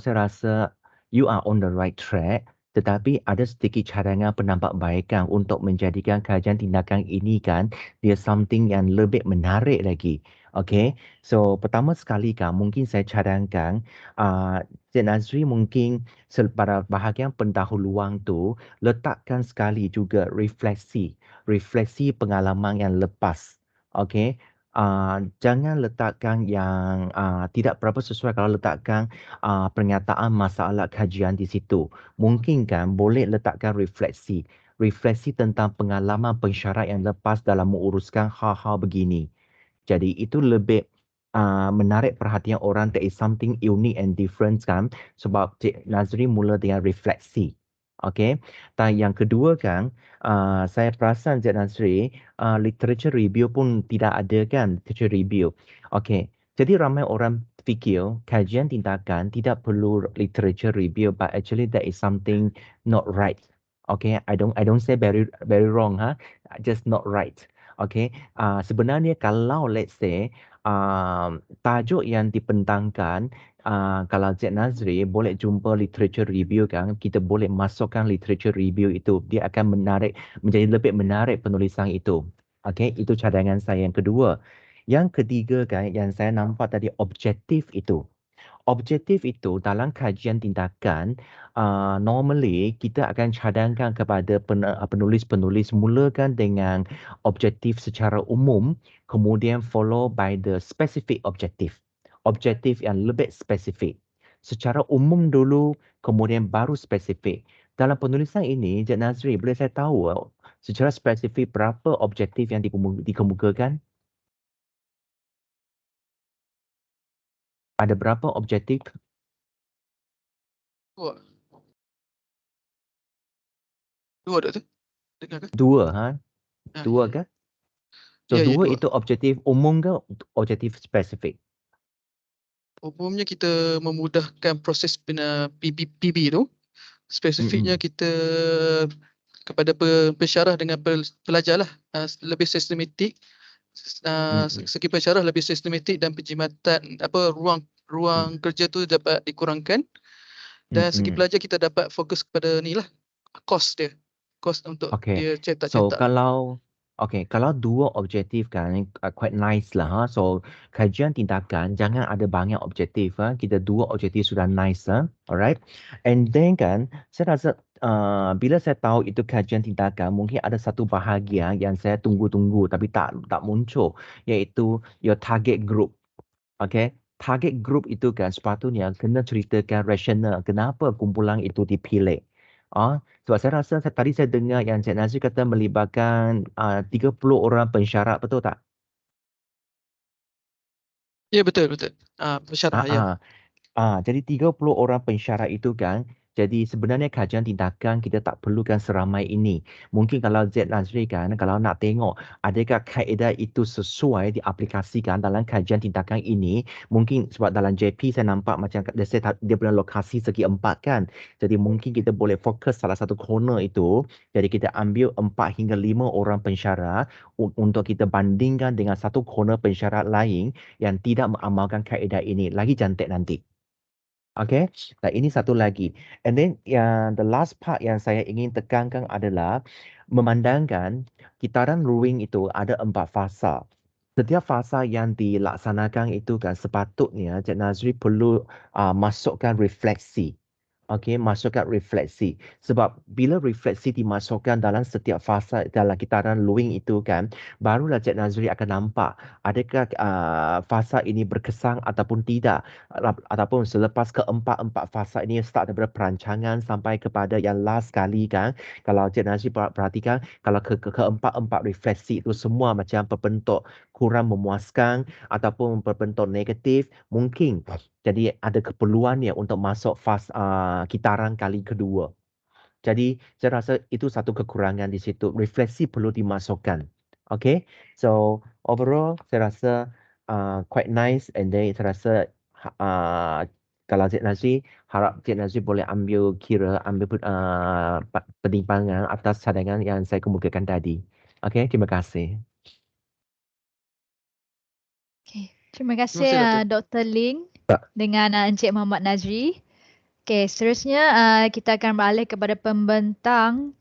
saya rasa you are on the right track. Tetapi ada sedikit cadangan penambahbaikan untuk menjadikan kajian tindakan ini kan dia something yang lebih menarik lagi. Okay, so pertama sekali kan mungkin saya cadangkan Cik Nazri mungkin pada bahagian pendahuluan tu letakkan sekali juga refleksi pengalaman yang lepas. Okay, jangan letakkan yang tidak berapa sesuai kalau letakkan pernyataan masalah kajian di situ. Mungkin kan boleh letakkan refleksi tentang pengalaman pensyarah yang lepas dalam menguruskan hal-hal begini. Jadi itu lebih menarik perhatian orang. There is something unique and different kan. Sebab Cik Nazri mula dengan refleksi. Okay. Dan yang kedua kan, saya perasan Cik Nazri, literature review pun tidak ada kan, literature review. Okay. Jadi ramai orang fikir kajian tindakan tidak perlu literature review, but actually that is something not right. Okay, I don't say very wrong, just not right. Okay, sebenarnya kalau let's say tajuk yang dibentangkan, kalau Cik Nazri boleh jumpa literature review kan, kita boleh masukkan literature review itu, dia akan menjadi lebih menarik penulisan itu. Okay, itu cadangan saya yang kedua. Yang ketiga kan, yang saya nampak tadi objektif itu. Objektif itu dalam kajian tindakan, normally kita akan cadangkan kepada penulis-penulis mulakan dengan objektif secara umum, kemudian follow by the specific objective. Objektif yang lebih spesifik. Secara umum dulu, kemudian baru spesifik. Dalam penulisan ini, Cik Nazri, boleh saya tahu secara spesifik berapa objektif yang dikemukakan? Ada berapa objektif? Dua Doktor. Dengar ke? Dua, ha? Dua Ya. ke? So, Ya, dua dua. itu objektif umum ke objektif spesifik? Umumnya kita memudahkan proses PB tu. Spesifiknya kita kepada pensyarah dengan pelajar lah. Lebih sistematik. Segi pensyarah lebih sistematik dan penjimatan ruang kerja tu dapat dikurangkan. Dan segi pelajar kita dapat fokus kepada ni lah, kos dia. Kos untuk Okay. dia So, cetak-cetak. kalau dua objektif kan, quite nice lah. Ha? So, kajian tindakan jangan ada banyak objektif. Ha? Kita dua objektif sudah nice. Ha? Alright. And then kan, saya rasa bila saya tahu itu kajian tindakan, mungkin ada satu bahagian yang saya tunggu-tunggu tapi tak muncul, iaitu your target group. Okay. Target group itu kan sepatutnya kena ceritakan rasional kenapa kumpulan itu dipilih. Sebab saya rasa tadi saya dengar yang Cik Nazri kata melibatkan 30 orang pensyarat, betul tak? Ya, betul. Pensyarah, ya. Jadi 30 orang pensyarat itu kan, jadi sebenarnya kajian tindakan kita tak perlukan seramai ini. Mungkin kalau Cik Nazri kan, kalau nak tengok adakah kaedah itu sesuai diaplikasikan dalam kajian tindakan ini, mungkin sebab dalam JP saya nampak macam dia punya lokasi segi 4 kan. Jadi mungkin kita boleh fokus salah satu corner itu. Jadi kita ambil 4 hingga 5 orang pensyarat untuk kita bandingkan dengan satu corner pensyarat lain yang tidak mengamalkan kaedah ini. Lagi cantik nanti. Okay, dan ini satu lagi. And then the last part yang saya ingin tekankan adalah memandangkan kitaran Luwing itu ada 4 fasa. Setiap fasa yang dilaksanakan itu kan sepatutnya Cik Nazri perlu masukkan refleksi. Okey, masukkan refleksi. Sebab bila refleksi dimasukkan dalam setiap fasa dalam kitaran Luwing itu kan, barulah Cik Nazri akan nampak adakah fasa ini berkesan ataupun tidak. Ataupun selepas keempat fasa ini start daripada perancangan sampai kepada yang last sekali kan. Kalau Cik Nazri perhatikan, kalau keempat refleksi itu semua macam berbentuk kurang memuaskan ataupun berbentuk negatif, mungkin jadi ada keperluannya untuk masuk fasa kitaran kali kedua. Jadi saya rasa itu satu kekurangan di situ. Refleksi perlu dimasukkan. Okay. So overall saya rasa quite nice, and then saya rasa kalau Cik Nazri, harap Cik Nazri boleh ambil pertimbangan atas cadangan yang saya kemukakan tadi. Okay, terima kasih. Okay. Terima kasih Terima kasih, Dr. Ling Tak. dengan Encik Muhammad Nazri. Okay, seterusnya kita akan beralih kepada pembentang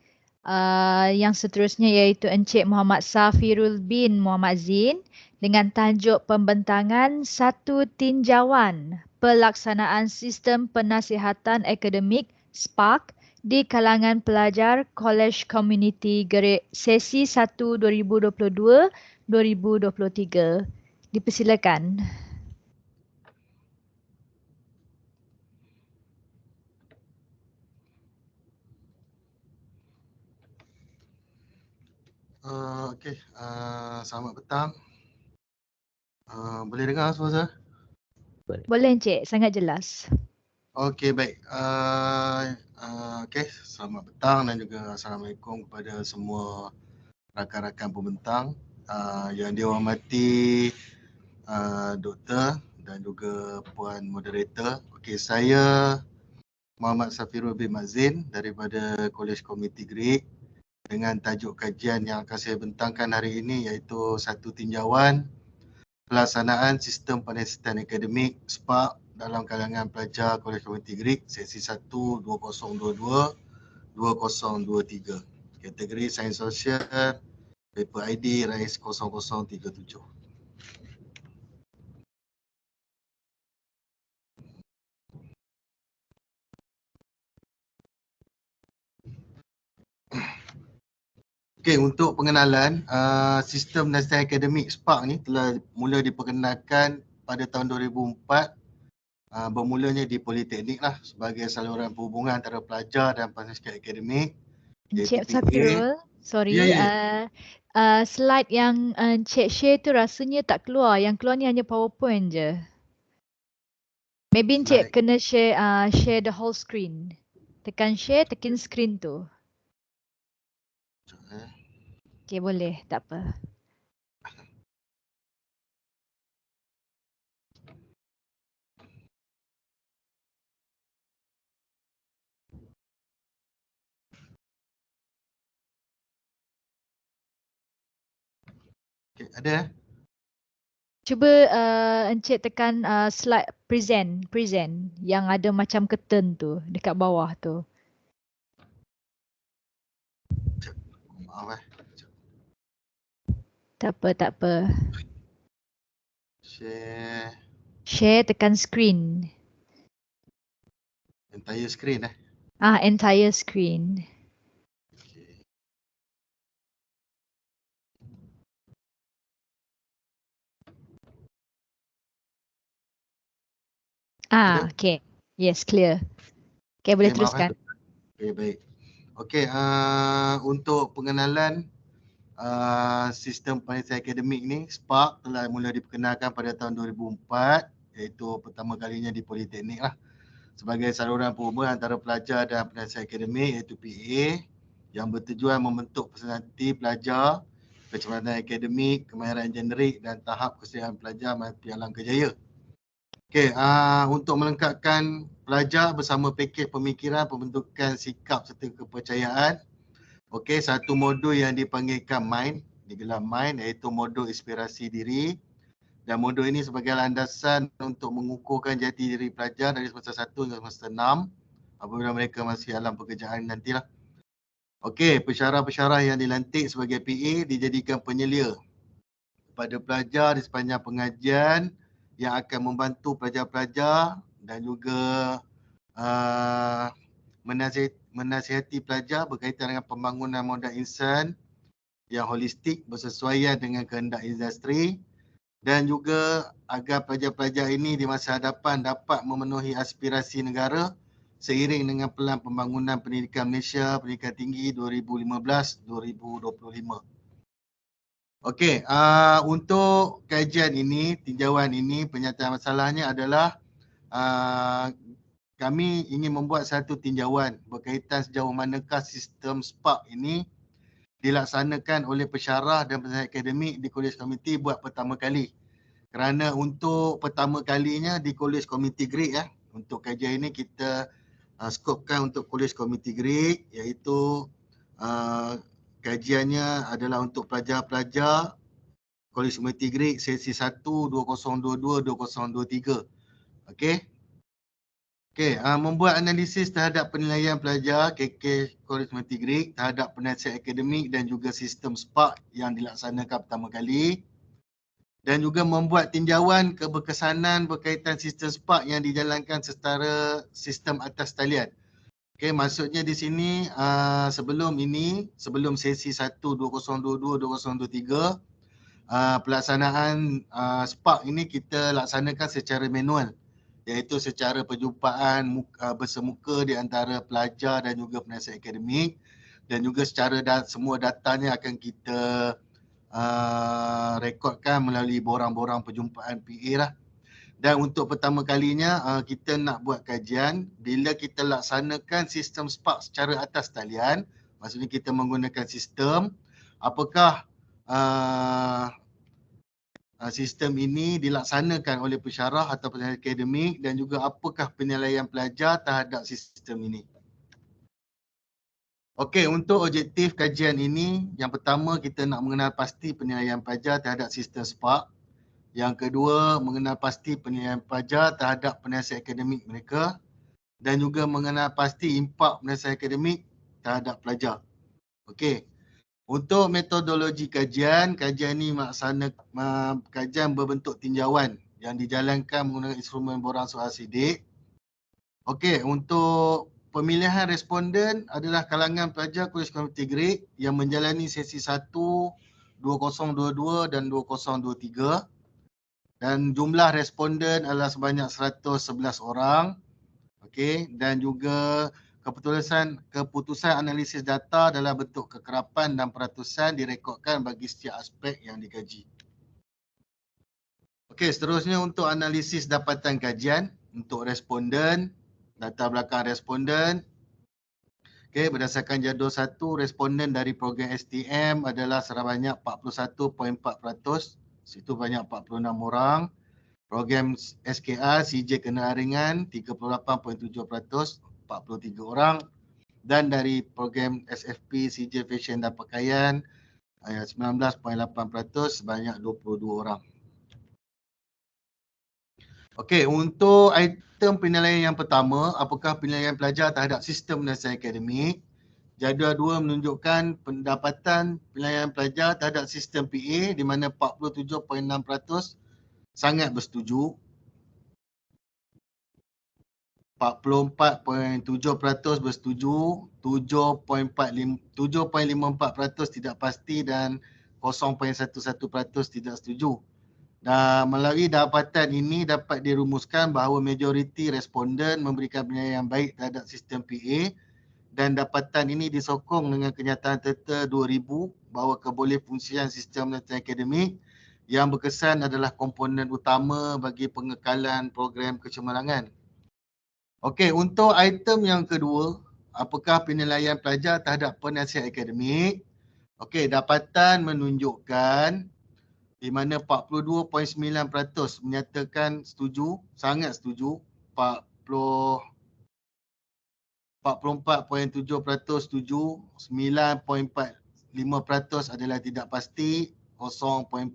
yang seterusnya iaitu Encik Muhammad Safirul bin Muhammad Zin dengan tajuk pembentangan satu tinjauan pelaksanaan sistem penasihatan akademik SPARK di kalangan pelajar College Community Grade sesi 1 2022-2023. Dipersilakan. Okey, selamat petang. Boleh dengar semua saya? Boleh Encik, sangat jelas. Okey, baik. Okey, selamat petang dan juga Assalamualaikum kepada semua rakan-rakan pembentang yang dihormati doktor dan juga puan moderator. Okey, saya Muhammad Safirul bin Mazin daripada College Community Greek dengan tajuk kajian yang akan saya bentangkan hari ini iaitu satu tinjauan pelaksanaan sistem penasihatan akademik SPARK dalam kalangan pelajar College Community Greek sesi 1 2022-2023. Kategori Sains Sosial, paper ID RAIS 0037. Okey, untuk pengenalan, sistem penasihatan akademik SPARK ni telah mula diperkenalkan pada tahun 2004, bermulanya di Politeknik sebagai saluran perhubungan antara pelajar dan penasihat akademik. Encik Safirul, Sorry, Ya. slide yang Encik share tu rasanya tak keluar. Yang keluar ni hanya PowerPoint je. Maybe Encik Slide. kena share the whole screen. Tekan share, tekan screen tu. Sekejap, eh. Okay, boleh. Tak apa. Okay, ada. Cuba Encik tekan slide present yang ada macam curtain tu dekat bawah tu. Maaf. Tak apa, tak apa. Share Share, tekan screen. entire screen. Entire screen. Okay. Ada? Okay. Yes, clear. Okay, boleh Okay, maaf. teruskan. Okay, baik. Okay, untuk pengenalan sistem penelitian akademik ni, SPARK telah mula diperkenalkan pada tahun 2004, iaitu pertama kalinya di Politeknik lah, sebagai saluran penghubung antara pelajar dan penelitian akademik, iaitu PA, yang bertujuan membentuk personaliti pelajar, kecerdasan akademik, kemahiran generik dan tahap kesediaan pelajar menghadapi alam kerjaya. Okey, untuk melengkapkan pelajar bersama pakej pemikiran, pembentukan sikap serta kepercayaan. Okey, satu modul yang dipanggilkan MIND, digelar MIND, iaitu modul inspirasi diri. Dan modul ini sebagai landasan untuk mengukuhkan jati diri pelajar dari semester 1 hingga semester 6 apabila mereka masih dalam pekerjaan nantilah. Okey, pensyarah-pensyarah yang dilantik sebagai PA dijadikan penyelia kepada pelajar di sepanjang pengajian yang akan membantu pelajar-pelajar dan juga menasihati pelajar berkaitan dengan pembangunan modal insan yang holistik bersesuaian dengan kehendak industri dan juga agar pelajar-pelajar ini di masa hadapan dapat memenuhi aspirasi negara seiring dengan pelan pembangunan pendidikan Malaysia pendidikan tinggi 2015-2025. Okey, untuk kajian ini, tinjauan ini, penyataan masalahnya adalah kami ingin membuat satu tinjauan berkaitan sejauh manakah sistem SPARK ini dilaksanakan oleh pensyarah dan penasihat akademik di Kolej Komuniti buat pertama kali. Kerana untuk pertama kalinya di Kolej Komuniti Greek untuk kajian ini kita skopkan untuk Kolej Komuniti Greek, iaitu kajiannya adalah untuk pelajar-pelajar Kolej Komuniti Greek sesi 1 2022-2023. Okey. Okey, membuat analisis terhadap penilaian pelajar KK Kolej Komuniti Greek terhadap penasihat akademik dan juga sistem SPARK yang dilaksanakan pertama kali, dan juga membuat tinjauan keberkesanan berkaitan sistem SPARK yang dijalankan secara sistem atas talian. Okey, maksudnya di sini sebelum sesi 1 2022-2023 pelaksanaan SPARK ini kita laksanakan secara manual, iaitu secara perjumpaan bersemuka di antara pelajar dan juga penasihat akademik, dan juga secara semua datanya akan kita rekodkan melalui borang-borang perjumpaan PA lah. Dan untuk pertama kalinya kita nak buat kajian bila kita laksanakan sistem SPARK secara atas talian, maksudnya kita menggunakan sistem, apakah sistem ini dilaksanakan oleh pensyarah atau penasihat akademik dan juga apakah penilaian pelajar terhadap sistem ini. Okey, untuk objektif kajian ini, yang pertama kita nak mengenal pasti penilaian pelajar terhadap sistem SPARK. Yang kedua, mengenal pasti penilaian pelajar terhadap penasihat akademik mereka dan juga mengenal pasti impak penasihat akademik terhadap pelajar. Okey. Untuk metodologi kajian ini kajian berbentuk tinjauan yang dijalankan menggunakan instrumen borang soal sidik. Okey, untuk pemilihan responden adalah kalangan pelajar Kolej Komuniti Greek yang menjalani sesi 1, 2022 dan 2023. Dan jumlah responden adalah sebanyak 111 orang. Okey, dan juga keputusan analisis data dalam bentuk kekerapan dan peratusan direkodkan bagi setiap aspek yang dikaji. Okey, seterusnya untuk analisis dapatan kajian untuk responden, data belakang responden. Okey, berdasarkan jadual 1, responden dari program STM adalah sebanyak 41.4%. Situ banyak 46 orang. Program SKR, CJ kenderaan ringan 38.7%, 43 orang. Dan dari program SFP, CJ fashion dan pakaian 19.8%, sebanyak 22 orang. Okey, untuk item penilaian yang pertama, apakah penilaian pelajar terhadap sistem penilaian akademik? Jadual 2 menunjukkan pendapatan penilaian pelajar terhadap sistem PA di mana 47.6% sangat bersetuju. 44.7% bersetuju, 7.54% tidak pasti dan 0.11% tidak setuju. Dan melalui dapatan ini dapat dirumuskan bahawa majoriti responden memberikan penilaian yang baik terhadap sistem PA dan dapatan ini disokong dengan kenyataan Terta 2000 bahawa kebolehfungsian sistem penilaian akademik yang berkesan adalah komponen utama bagi pengekalan program kecemerlangan. Okey, untuk item yang kedua, apakah penilaian pelajar terhadap penasihat akademik? Okey, dapatan menunjukkan di mana 42.9% menyatakan setuju, sangat setuju, 44.7% setuju, 9.45% adalah tidak pasti, 0.45%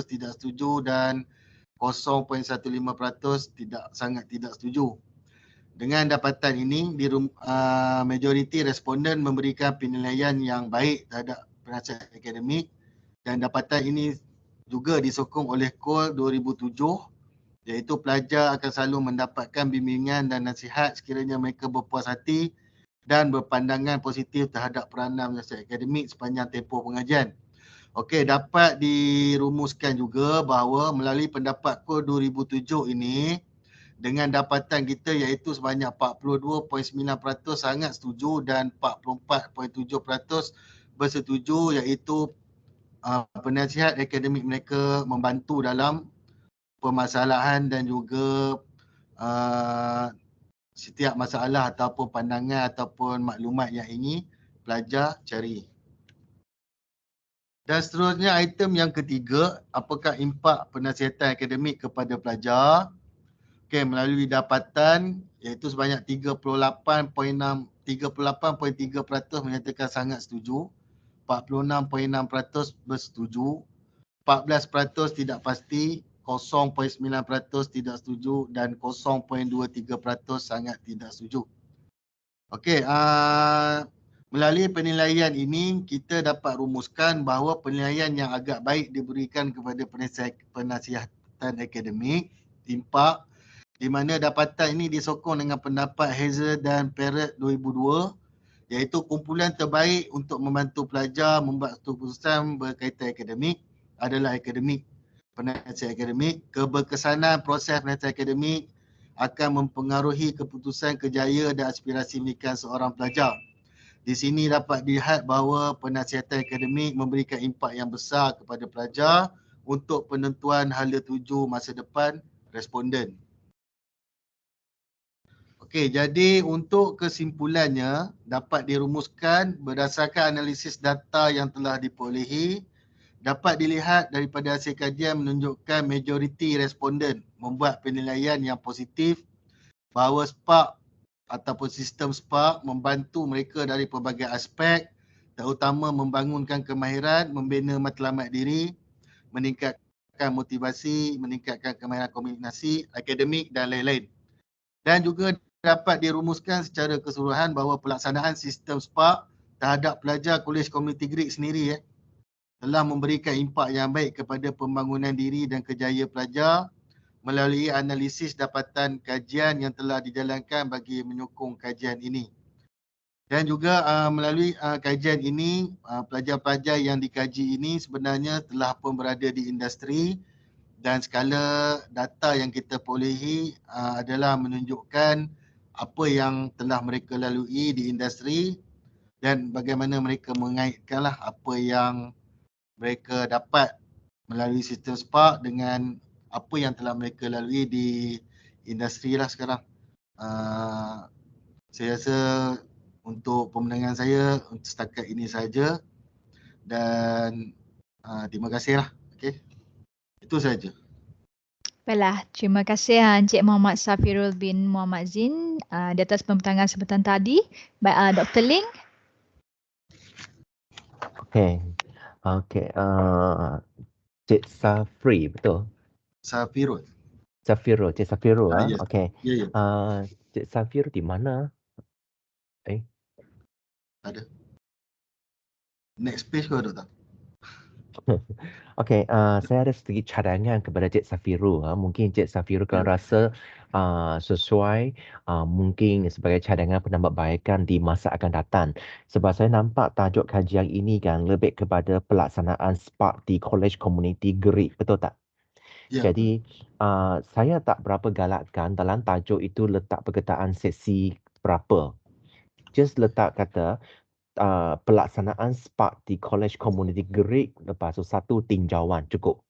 tidak setuju dan 0.15% sangat tidak setuju. Dengan dapatan ini, majoriti responden memberikan penilaian yang baik terhadap penasihat akademik dan dapatan ini juga disokong oleh KOL 2007 iaitu pelajar akan selalu mendapatkan bimbingan dan nasihat sekiranya mereka berpuas hati dan berpandangan positif terhadap peranan penasihat akademik sepanjang tempoh pengajian. Okey, dapat dirumuskan juga bahawa melalui pendapat KOL 2007 ini dengan dapatan kita iaitu sebanyak 42.9% sangat setuju dan 44.7% bersetuju iaitu penasihat akademik mereka membantu dalam permasalahan dan juga setiap masalah ataupun pandangan ataupun maklumat yang ingin pelajar cari. Dan seterusnya item yang ketiga, apakah impak penasihatan akademik kepada pelajar? Okey, melalui dapatan iaitu sebanyak 38.3% menyatakan sangat setuju, 46.6% bersetuju, 14% tidak pasti, 0.9% tidak setuju dan 0.23% sangat tidak setuju. Okey, melalui penilaian ini kita dapat rumuskan bahawa penilaian yang agak baik diberikan kepada penasihatan akademik, impak, di mana dapatan ini disokong dengan pendapat Hazel dan Parrott 2002 iaitu kumpulan terbaik untuk membantu pelajar membuat keputusan berkaitan akademik adalah akademik, penasihat akademik. Keberkesanan proses penasihat akademik akan mempengaruhi keputusan kejayaan dan aspirasi pendidikan seorang pelajar. Di sini dapat dilihat bahawa penasihatan akademik memberikan impak yang besar kepada pelajar untuk penentuan hala tuju masa depan responden. Okey, jadi untuk kesimpulannya dapat dirumuskan berdasarkan analisis data yang telah diperolehi, dapat dilihat daripada hasil kajian menunjukkan majoriti responden membuat penilaian yang positif bahawa SPARK ataupun sistem SPARK membantu mereka dari pelbagai aspek, terutama membangunkan kemahiran, membina matlamat diri, meningkatkan motivasi, meningkatkan kemahiran komunikasi, akademik dan lain-lain. Dan juga dapat dirumuskan secara keseluruhan bahawa pelaksanaan sistem SPARK terhadap pelajar Kolej Komuniti Greek sendiri telah memberikan impak yang baik kepada pembangunan diri dan kejayaan pelajar melalui analisis dapatan kajian yang telah dijalankan bagi menyokong kajian ini. Dan juga melalui kajian ini, pelajar-pelajar yang dikaji ini sebenarnya telah pun berada di industri dan skala data yang kita perolehi adalah menunjukkan apa yang telah mereka lalui di industri dan bagaimana mereka mengaitkanlah apa yang mereka dapat melalui sistem Spark dengan apa yang telah mereka lalui di industri lah sekarang. Saya rasa untuk pemenangan saya untuk setakat ini saja dan terima kasih lah. Okay. Itu saja. Baiklah, terima kasih Encik Muhammad Safirul bin Muhammad Zin di atas pembentangan sebentar tadi. Baik, Dr. Ling. Okay. Okay. Cik Safri, betul? Safirul. Safirul, Cik Safirul. Yes. Okay. Ya. Cik Safirul di mana? Ada. Next page kau ada tak? Okey, saya ada sedikit cadangan kepada Cik Safiru. Mungkin Cik Safiru kalau rasa sesuai, mungkin sebagai cadangan penambahbaikan di masa akan datang. Sebab saya nampak tajuk kajian ini kan lebih kepada pelaksanaan Spark di College Community Gerik, betul tak? Ya. Jadi, saya tak berapa galakkan dalam tajuk itu letak perkataan sesi berapa. Just letak kata pelaksanaan Spark di College Community Gerik, lepas tu satu tinjauan cukup.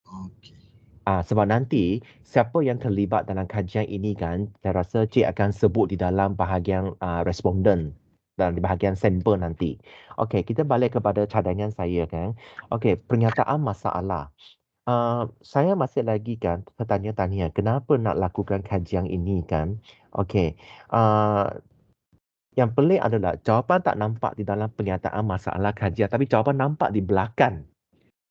Okey. Sebab nanti siapa yang terlibat dalam kajian ini kan, saya rasa Cik akan sebut di dalam bahagian responden dan di bahagian sampel nanti. Okey, kita balik kepada cadangan saya kan. Okey, pernyataan masalah. Saya masih lagi kan bertanya-tanya kenapa nak lakukan kajian ini kan. Okey, yang pelik adalah jawapan tak nampak di dalam pernyataan masalah kajian, tapi jawapan nampak di belakang.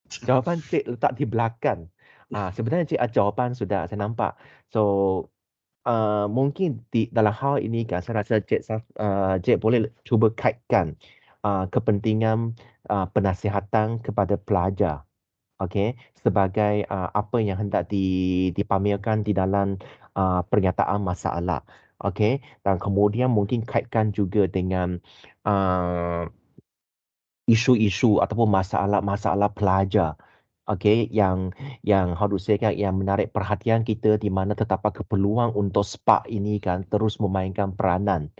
Jawapan Cik letak di belakang. Sebenarnya Cik ada jawapan sudah saya nampak. So, mungkin dalam hal ini kan saya rasa Cik boleh cuba kaitkan kepentingan penasihatan kepada pelajar. Okey, sebagai apa yang hendak dipamerkan di dalam pernyataan masalah. Okey, dan kemudian mungkin kaitkan juga dengan isu-isu ataupun masalah-masalah pelajar. Okey, yang how to say kan, yang menarik perhatian kita di mana terdapat keperluan untuk Spark ini kan terus memainkan peranan.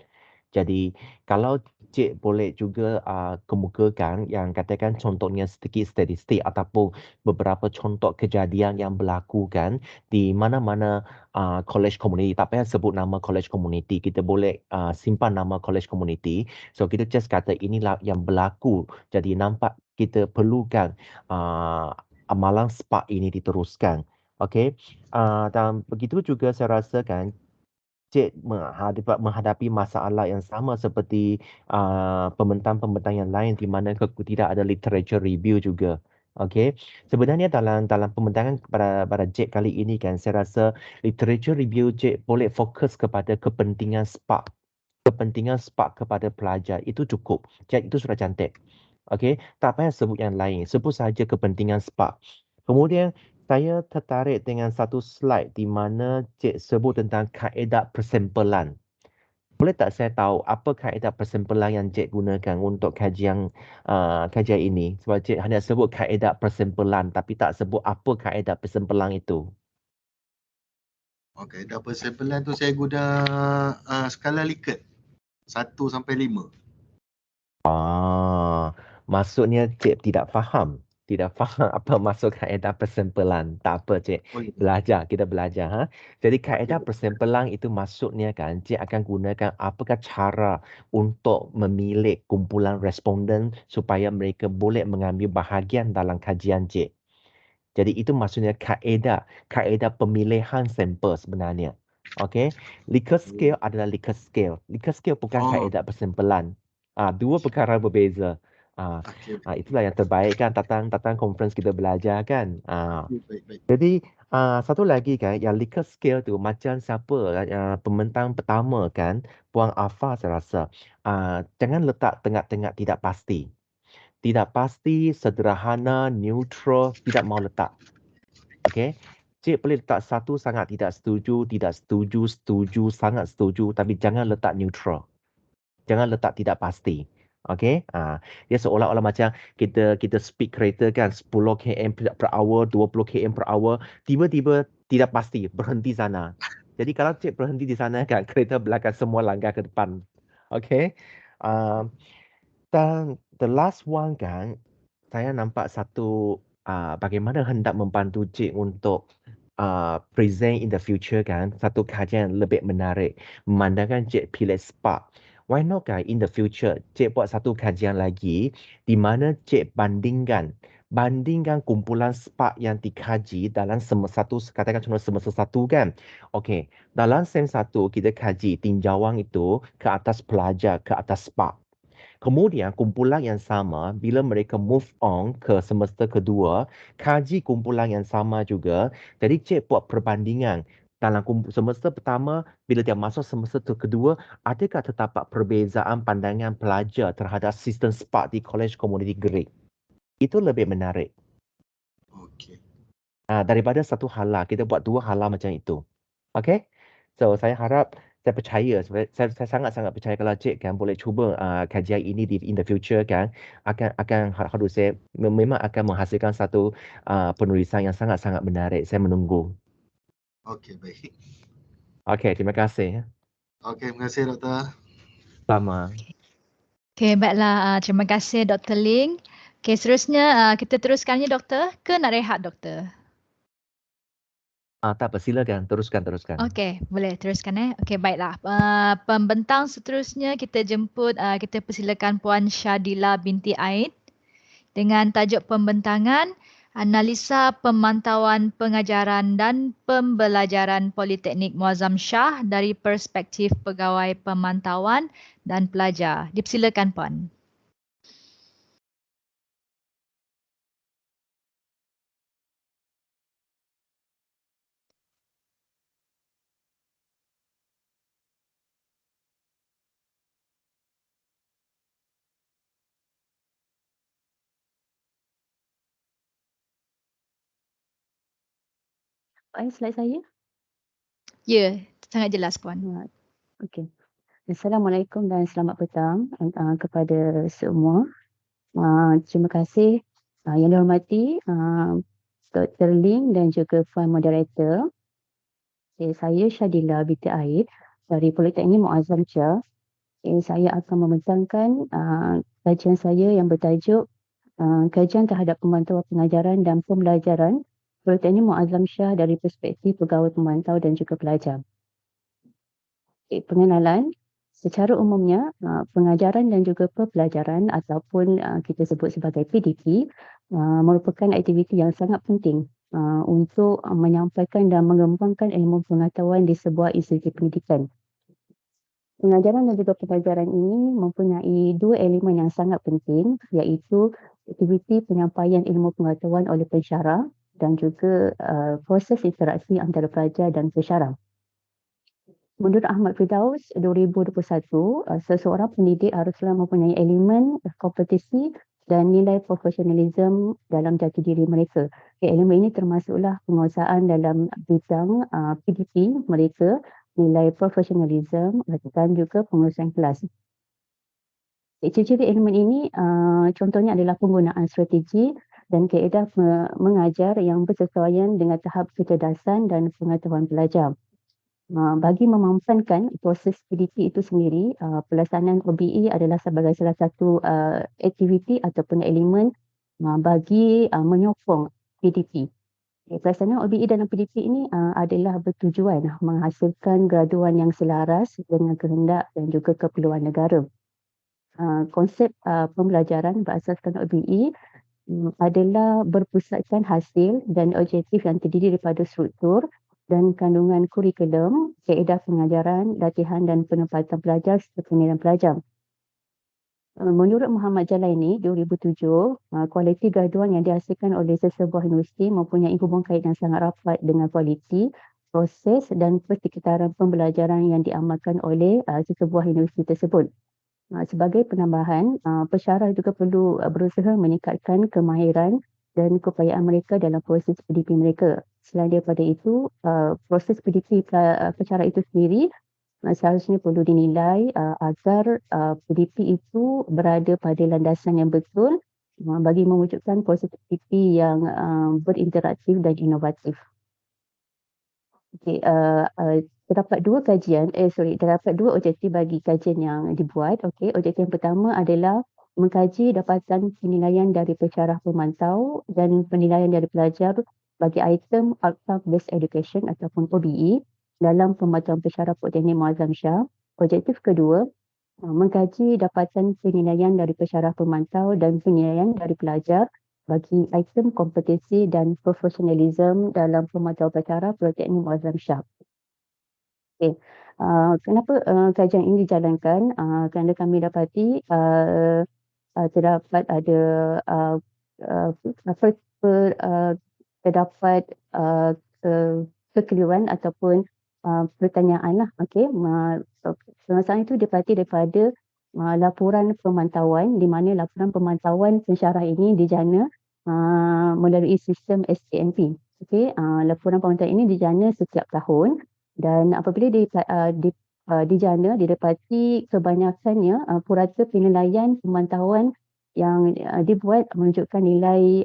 Jadi kalau Cik boleh juga kemukakan yang katakan contohnya sedikit statistik ataupun beberapa contoh kejadian yang berlaku kan di mana-mana college community. Tak payah sebut nama college community. Kita boleh simpan nama college community. So kita just kata inilah yang berlaku. Jadi nampak kita perlukan amalan Spark ini diteruskan. Okey. Dan begitu juga saya rasa kan Cik menghadapi masalah yang sama seperti pembentang-pembentang yang lain di mana tidak ada literature review juga. Okey. Sebenarnya dalam pembentangan pada Cik kali ini kan saya rasa literature review Cik boleh fokus kepada kepentingan Spark. Kepentingan Spark kepada pelajar itu cukup. Cik itu sudah cantik. Okey, tak payah sebut yang lain. Sebut saja kepentingan Spark. Kemudian saya tertarik dengan satu slide di mana Cik sebut tentang kaedah persempelan. Boleh tak saya tahu apa kaedah persempelan yang Cik gunakan untuk kajian ini? Sebab Cik hanya sebut kaedah persempelan tapi tak sebut apa kaedah persempelan itu. Okey, kaedah persempelan tu saya guna skala Likert 1 sampai 5. Maksudnya Cik tidak faham. Tidak faham apa maksud kaedah persempelan. Tak apa Cik. Belajar, kita belajar. Jadi kaedah persempelan itu maksudnya kan Cik akan gunakan apakah cara untuk memilih kumpulan responden supaya mereka boleh mengambil bahagian dalam kajian Cik. Jadi itu maksudnya kaedah pemilihan sampel sebenarnya. Okey. Likert scale adalah Likert scale. Likert scale bukan kaedah persempelan. Dua perkara berbeza. Itulah yang terbaik kan datang conference kita belajar kan. Baik. Jadi satu lagi kan yang Likert scale tu macam siapa pembentang pertama kan Puan Afa saya rasa. Jangan letak tengah-tengah tidak pasti. Tidak pasti, sederhana, neutral, tidak mau letak. Okey. Cik boleh letak satu sangat tidak setuju, setuju, sangat setuju tapi jangan letak neutral. Jangan letak tidak pasti. Okey? Dia seolah-olah macam kita speed kereta kan 10 km per hour, 20 km per hour, tiba-tiba tidak pasti, berhenti sana. Jadi kalau cik berhenti di sana kan, kereta belakang semua langgar ke depan. Okay. Dan the last one kan, saya nampak satu bagaimana hendak membantu cik untuk present in the future kan, satu kajian yang lebih menarik memandangkan cik pilih spark. Why not kan in the future cik buat satu kajian lagi di mana cik bandingkan kumpulan spark yang dikaji dalam satu, katakan contoh semester satu kan. Okey, dalam sem satu kita kaji tinjauan itu ke atas pelajar, ke atas spark. Kemudian kumpulan yang sama bila mereka move on ke semester kedua, kaji kumpulan yang sama juga. Jadi cik buat perbandingan dalam semester pertama bila dia masuk semester kedua, adakah terdapat perbezaan pandangan pelajar terhadap sistem SPARK di College Community Grade? Itu lebih menarik. Okey. Daripada satu hala, kita buat dua hala macam itu. Okay? So saya harap, saya percaya, saya sangat-sangat percaya kalau cik kan boleh cuba kajian ini in the future kan, akan how to say, memang akan menghasilkan satu penulisan yang sangat-sangat menarik. Saya menunggu. Okey, baik. Okay, terima kasih. Okey, terima kasih Doktor. Sama. Okay, baiklah. Terima kasih Dr. Ling. Okay, seterusnya kita teruskannya doktor ke nak rehat doktor? Tak apa, silakan. Teruskan. Okey, boleh teruskan Okey, baiklah. Pembentang seterusnya kita jemput, kita persilakan Puan Syadila binti Aid dengan tajuk pembentangan Analisa Pemantauan Pengajaran dan Pembelajaran Politeknik Muazzam Shah dari Perspektif Pegawai Pemantauan dan Pelajar. Dipersilakan Puan. Slide saya? Ya, sangat jelas Puan. Okey. Assalamualaikum dan selamat petang kepada semua. Terima kasih yang dihormati Dr. Ling dan juga Puan Moderator. Saya Syadila binti Aid dari Politeknik Muazzam Shah. Saya akan membentangkan kajian saya yang bertajuk kajian terhadap pemantauan pengajaran dan pembelajaran Politeknik Muazzam Shah dari perspektif pegawai pemantau dan juga pelajar. Pengenalan, secara umumnya pengajaran dan juga pembelajaran ataupun kita sebut sebagai PDP merupakan aktiviti yang sangat penting untuk menyampaikan dan mengembangkan ilmu pengetahuan di sebuah institusi pendidikan. Pengajaran dan juga pembelajaran ini mempunyai dua elemen yang sangat penting, iaitu aktiviti penyampaian ilmu pengetahuan oleh pensyarah dan juga proses interaksi antara pelajar dan pensyarah. Menurut Ahmad Firdaus 2021, seseorang pendidik haruslah mempunyai elemen kompetisi dan nilai profesionalisme dalam jati diri mereka. Elemen ini termasuklah penguasaan dalam bidang PDP mereka, nilai profesionalisme dan juga pengurusan kelas. Ciri-ciri elemen ini contohnya adalah penggunaan strategi dan kaedah mengajar yang bersesuaian dengan tahap kecerdasan dan pengetahuan pelajar. Bagi memampankan proses PDP itu sendiri, pelaksanaan OBE adalah sebagai salah satu aktiviti ataupun elemen bagi menyokong PDP. Pelaksanaan OBE dalam PDP ini adalah bertujuan menghasilkan graduan yang selaras dengan kehendak dan juga keperluan negara. Konsep pembelajaran berasaskan OBE adalah berpusatkan hasil dan objektif yang terdiri daripada struktur dan kandungan kurikulum, kaedah pengajaran, latihan dan penempatan pelajar serta penilaian pelajar. Menurut Muhammad Jalaini 2007, kualiti graduan yang dihasilkan oleh sesebuah universiti mempunyai hubung kait yang sangat rapat dengan kualiti, proses dan persekitaran pembelajaran yang diamalkan oleh sesebuah universiti tersebut. Sebagai penambahan, pensyarah juga perlu berusaha meningkatkan kemahiran dan keupayaan mereka dalam proses PDP mereka. Selain daripada itu, proses PDP pensyarah itu sendiri seharusnya perlu dinilai agar PDP itu berada pada landasan yang betul bagi mewujudkan proses PDP yang berinteraktif dan inovatif. terdapat dua objektif bagi kajian yang dibuat. Okey, objektif yang pertama adalah mengkaji dapatan penilaian dari pensyarah pemantau dan penilaian dari pelajar bagi item outcome based education ataupun OBE dalam pemantauan pensyarah Politeknik Muazzam Shah. Objektif kedua, mengkaji dapatan penilaian dari pensyarah pemantau dan penilaian dari pelajar bagi item kompetensi dan profesionalism dalam pemantauan pensyarah Politeknik Muazzam Shah. Okay. Kenapa kajian ini dijalankan? Kerana kami dapati terdapat ada terdapat kekeliruan ataupun pertanyaan lah. Okay. Permasalahan itu didapati daripada laporan pemantauan, di mana laporan pemantauan pensyarah ini dijana melalui sistem STMP. Okay. Laporan pemantauan ini dijana setiap tahun. Dan apabila dijana, didapati kebanyakannya purata penilaian pemantauan yang dibuat menunjukkan nilai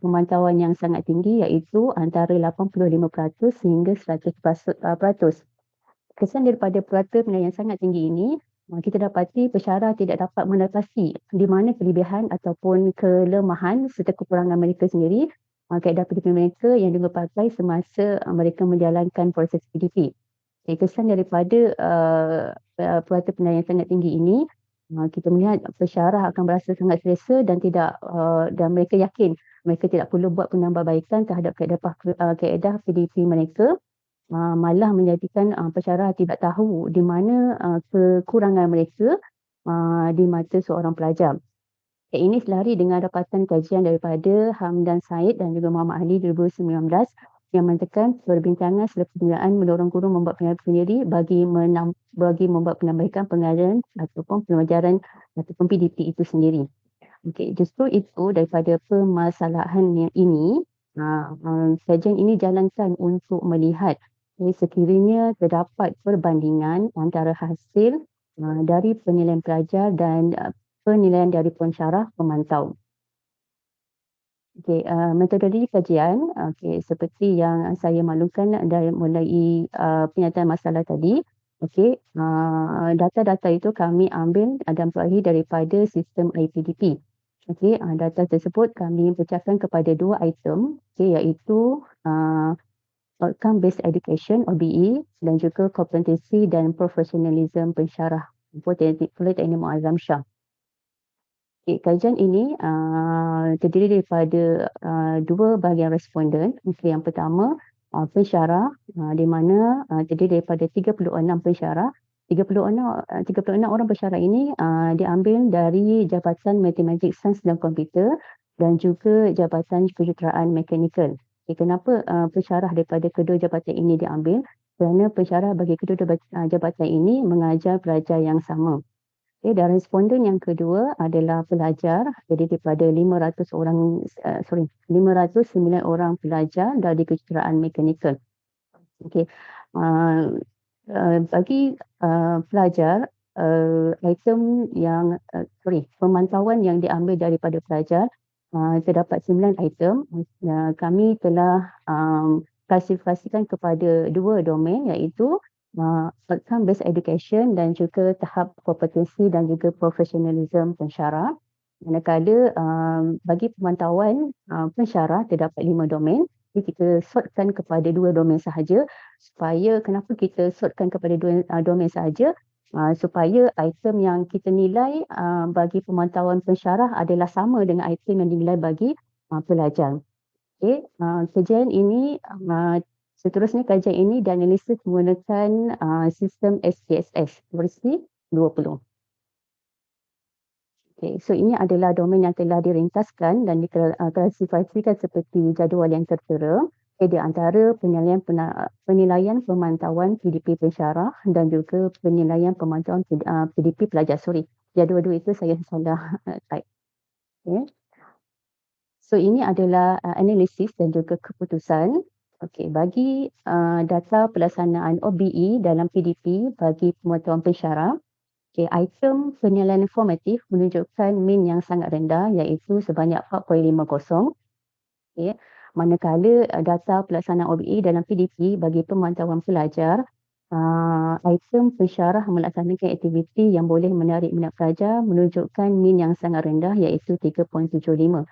pemantauan yang sangat tinggi, iaitu antara 85% hingga 100%. Kesan daripada purata penilaian yang sangat tinggi ini, kita dapati pensyarah tidak dapat menatasi di mana kelebihan ataupun kelemahan serta kekurangan mereka sendiri, kaedah PDP mereka yang dipakai semasa mereka menjalankan proses PDP. Kesan daripada purata penilaian yang sangat tinggi ini, kita melihat pensyarah akan berasa sangat selesa dan mereka yakin mereka tidak perlu buat penambahbaikan terhadap kaedah PDP mereka, malah menjadikan pensyarah tidak tahu di mana kekurangan mereka di mata seorang pelajar. Ini selari dengan dapatan kajian daripada Hamdan Said dan juga Muhammad Ali 2019 yang menyatakan perbincangan serta penggunaan mendorong guru membuat penilaian sendiri bagi membuat penambahkan pengajaran ataupun pelajaran ataupun PDP itu sendiri. Okey, justru itu daripada permasalahan ini, kajian ini jalankan untuk melihat sekiranya terdapat perbandingan antara hasil dari penilaian pelajar dan penilaian dari pensyarah pemantau. Okey, metodologi kajian, seperti yang saya maklumkan dari mulai penyataan masalah tadi. Okey, data-data itu kami ambil dan peroleh daripada sistem IPDP. Okey, data tersebut kami pecahkan kepada dua item, iaitu outcome based education OBE dan juga kompetensi dan profesionalism pensyarah Politeknik Muazzam Shah. Kajian ini terdiri daripada dua bahagian responden. Yang pertama, pensyarah, di mana terdiri daripada 36 pensyarah. 36 orang pensyarah ini diambil dari Jabatan Matematik, Sains dan Komputer dan juga Jabatan Kejuruteraan Mekanikal. Kenapa pensyarah daripada kedua jabatan ini diambil? Kerana pensyarah bagi kedua jabatan ini mengajar pelajar yang sama. Dan responden yang kedua adalah pelajar, jadi daripada 509 orang pelajar dari kejuruteraan mekanikal. Bagi pelajar, pemantauan yang diambil daripada pelajar terdapat 9 item. Kami telah klasifikasikan kepada dua domain, iaitu outcome based education dan juga tahap kompetensi dan juga profesionalism pensyarah. Manakala bagi pemantauan pensyarah terdapat 5 domain. Jadi kita sortkan kepada dua domain sahaja. Kenapa kita sortkan kepada dua domain sahaja? Supaya item yang kita nilai bagi pemantauan pensyarah adalah sama dengan item yang dinilai bagi pelajar. Kajian ini seterusnya kajian ini dianalisis menggunakan sistem SPSS versi 20. So ini adalah domain yang telah diringkaskan dan diklasifikasikan seperti jadual yang tertera. Di antara penilaian pemantauan PDP pensyarah dan juga penilaian pemantauan PDP pelajar. Dua-dua itu saya salah type. So ini adalah analisis dan juga keputusan. Bagi data pelaksanaan OBE dalam PDP bagi pemantauan pensyarah, item penilaian formatif menunjukkan min yang sangat rendah, iaitu sebanyak 4.50. Manakala data pelaksanaan OBE dalam PDP bagi pemantauan pelajar, item pensyarah melaksanakan aktiviti yang boleh menarik minat pelajar menunjukkan min yang sangat rendah iaitu 3.75.